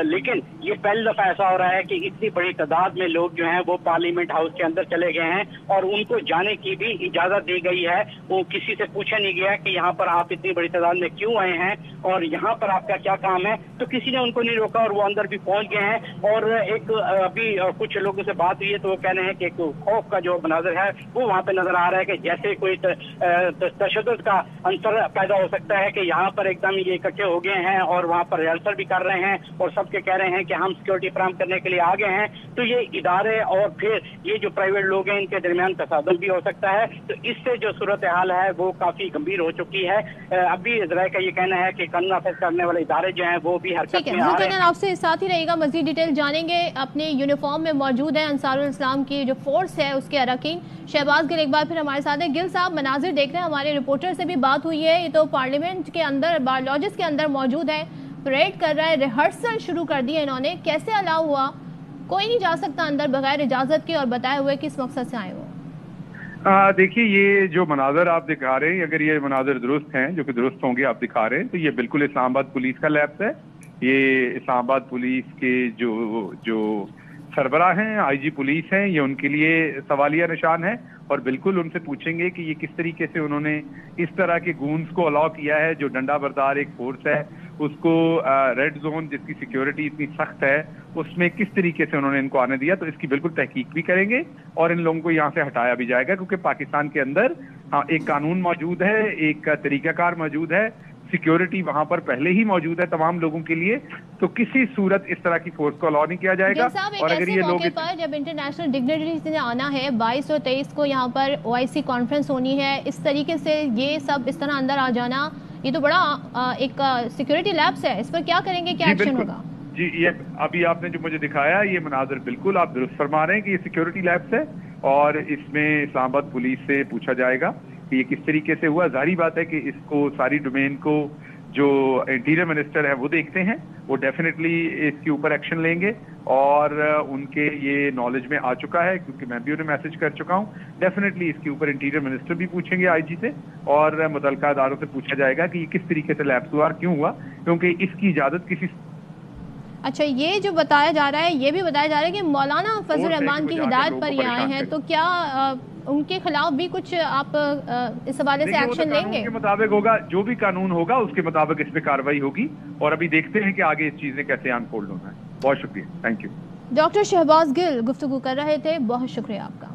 लेकिन ये पहली दफा ऐसा हो रहा है कि इतनी बड़ी तादाद में लोग जो हैं वो पार्लियामेंट हाउस के अंदर चले गए हैं और उनको जाने की भी इजाजत दी गई है। वो किसी से पूछा नहीं गया कि यहाँ पर आप इतनी बड़ी तादाद में क्यों आए हैं और यहाँ पर आपका क्या काम है, तो किसी ने उनको नहीं रोका और वो अंदर भी पहुंच गए हैं। और एक अभी कुछ लोगों से बात हुई है तो वो कह रहे हैं कि एक खौफ का जो मनाजर है वो वहाँ पे नजर आ रहा है कि जैसे कोई तशद्दुद का अंतर पैदा हो सकता है कि यहाँ पर एकदम ये इकट्ठे हो गए हैं और वहाँ पर रिहर्सल भी कर रहे हैं और सबके कह रहे हैं कि हम सिक्योरिटी फराहम करने के लिए आ गए हैं। तो ये इदारे और फिर ये जो प्राइवेट लोग हैं इनके दरमियान तसादुम भी हो सकता है। तो इससे जो सूरत हाल है वो काफी गंभीर हो चुकी है। अभी इजराइल का ये कहना है कि कानून नाफिज करने वाले इदारे जो हैं वो भी हरकत में आ रहे हैं। आपसे साथ ही रहेगा, मजीद डिटेल जानेंगे। अपने यूनिफॉर्म में मौजूद है अंसारुल इस्लाम की जो फोर्स है उसके अरकान शहबाज गिल एक बार फिर हमारे साथ है। गिल साहब, मनाजिर देख रहे हैं, हमारे रिपोर्टर से भी बात हुई है, ये तो पार्लियामेंट के अंदर लॉजेस के अंदर मौजूद है, परेड कर रहा है, रिहर्सल शुरू कर दी है इन्होंने। कैसे अलाउ हुआ? कोई नहीं जा सकता अंदर बगैर इजाजत के और बताए हुए किस मकसद से आए हो? देखिए, ये जो मनाजर आप दिखा रहे हैं, अगर ये मनाजर दुरुस्त हैं, जो कि दुरुस्त होंगे आप दिखा रहे हैं, तो ये बिल्कुल इस्लामाबाद पुलिस का लैब्स है। ये इस्लामाबाद पुलिस के जो सरबराह हैं, IG पुलिस हैं, ये उनके लिए सवालिया निशान है और बिल्कुल उनसे पूछेंगे कि ये किस तरीके से उन्होंने इस तरह के गूंस को अलाउ किया है। जो डंडा बरदार एक फोर्स है اس کو ریڈ زون جس کی سیکیورٹی اتنی سخت ہے اس میں کس طریقے سے انہوں نے ان کو آنے دیا، تو اس کی بالکل تحقیق بھی کریں گے اور ان لوگوں کو یہاں سے ہٹایا بھی جائے گا، کیونکہ پاکستان کے اندر ایک قانون موجود ہے، ایک طریقہ کار موجود ہے، سیکیورٹی وہاں پر پہلے ہی موجود ہے تمام لوگوں کے لیے، تو کسی صورت اس طرح کی فورس کو الاؤ نہیں کیا جائے گا۔ اور اگر یہ موقع پر جب انٹرنیشنل ڈگنیٹریز نے آنا ہے 22 اور 23 کو یہاں پر OIC کانفرنس ہونی ہے، اس طریقے سے یہ سب اس طرح اندر آ جانا، یہ تو بڑا ایک سیکیورٹی لیپس ہے، اس پر کیا کریں گے، کیا ایکشن ہوگا؟ جی یہ ابھی آپ نے جو مجھے دکھایا یہ مناظر بالکل آپ درست فرما رہے ہیں کہ یہ سیکیورٹی لیپس ہے، اور اس میں اسلام آباد پولیس سے پوچھا جائے گا کہ یہ کس طریقے سے ہوا۔ ظاہری بات ہے کہ اس کو ساری ڈومین کو جو انٹیریئر منسٹر ہے وہ دیکھتے ہیں، وہ ڈیفینیٹلی اس کے اوپر ایکشن لیں گے، اور ان کے یہ نالج میں آ چکا ہے کیونکہ میں بھی انہیں میسج کر چکا ہوں، ڈیفینیٹلی اس کے اوپر انٹیریئر منسٹر بھی پوچھیں گے IG سے، اور متعلقہ اداروں سے پوچھا جائے گا کہ یہ کس طریقے سے لیپس ہوا اور کیوں ہوا، کیونکہ اس کی اجازت کسی۔ اچھا، یہ جو بتایا جا رہا ہے، یہ بھی بتایا جا رہا ہے کہ مولانا فضل الرحمان کی ہدایت پر یہ آئے ہیں، تو کیا ان کے خلاف بھی کچھ آپ اس حوالے سے ایکشن لیں گے؟ کے مطابق ہوگا، جو بھی قانون ہوگا اس کے مطابق اس پہ کاروائی ہوگی، اور ابھی دیکھتے ہیں کہ آگے اس چیزیں کیسے انفولڈ ہونا ہے۔ بہت شکریہ، تھینک یو۔ ڈاکٹر شہباز گل گفتگو کر رہے تھے، بہت شکریہ آپ کا۔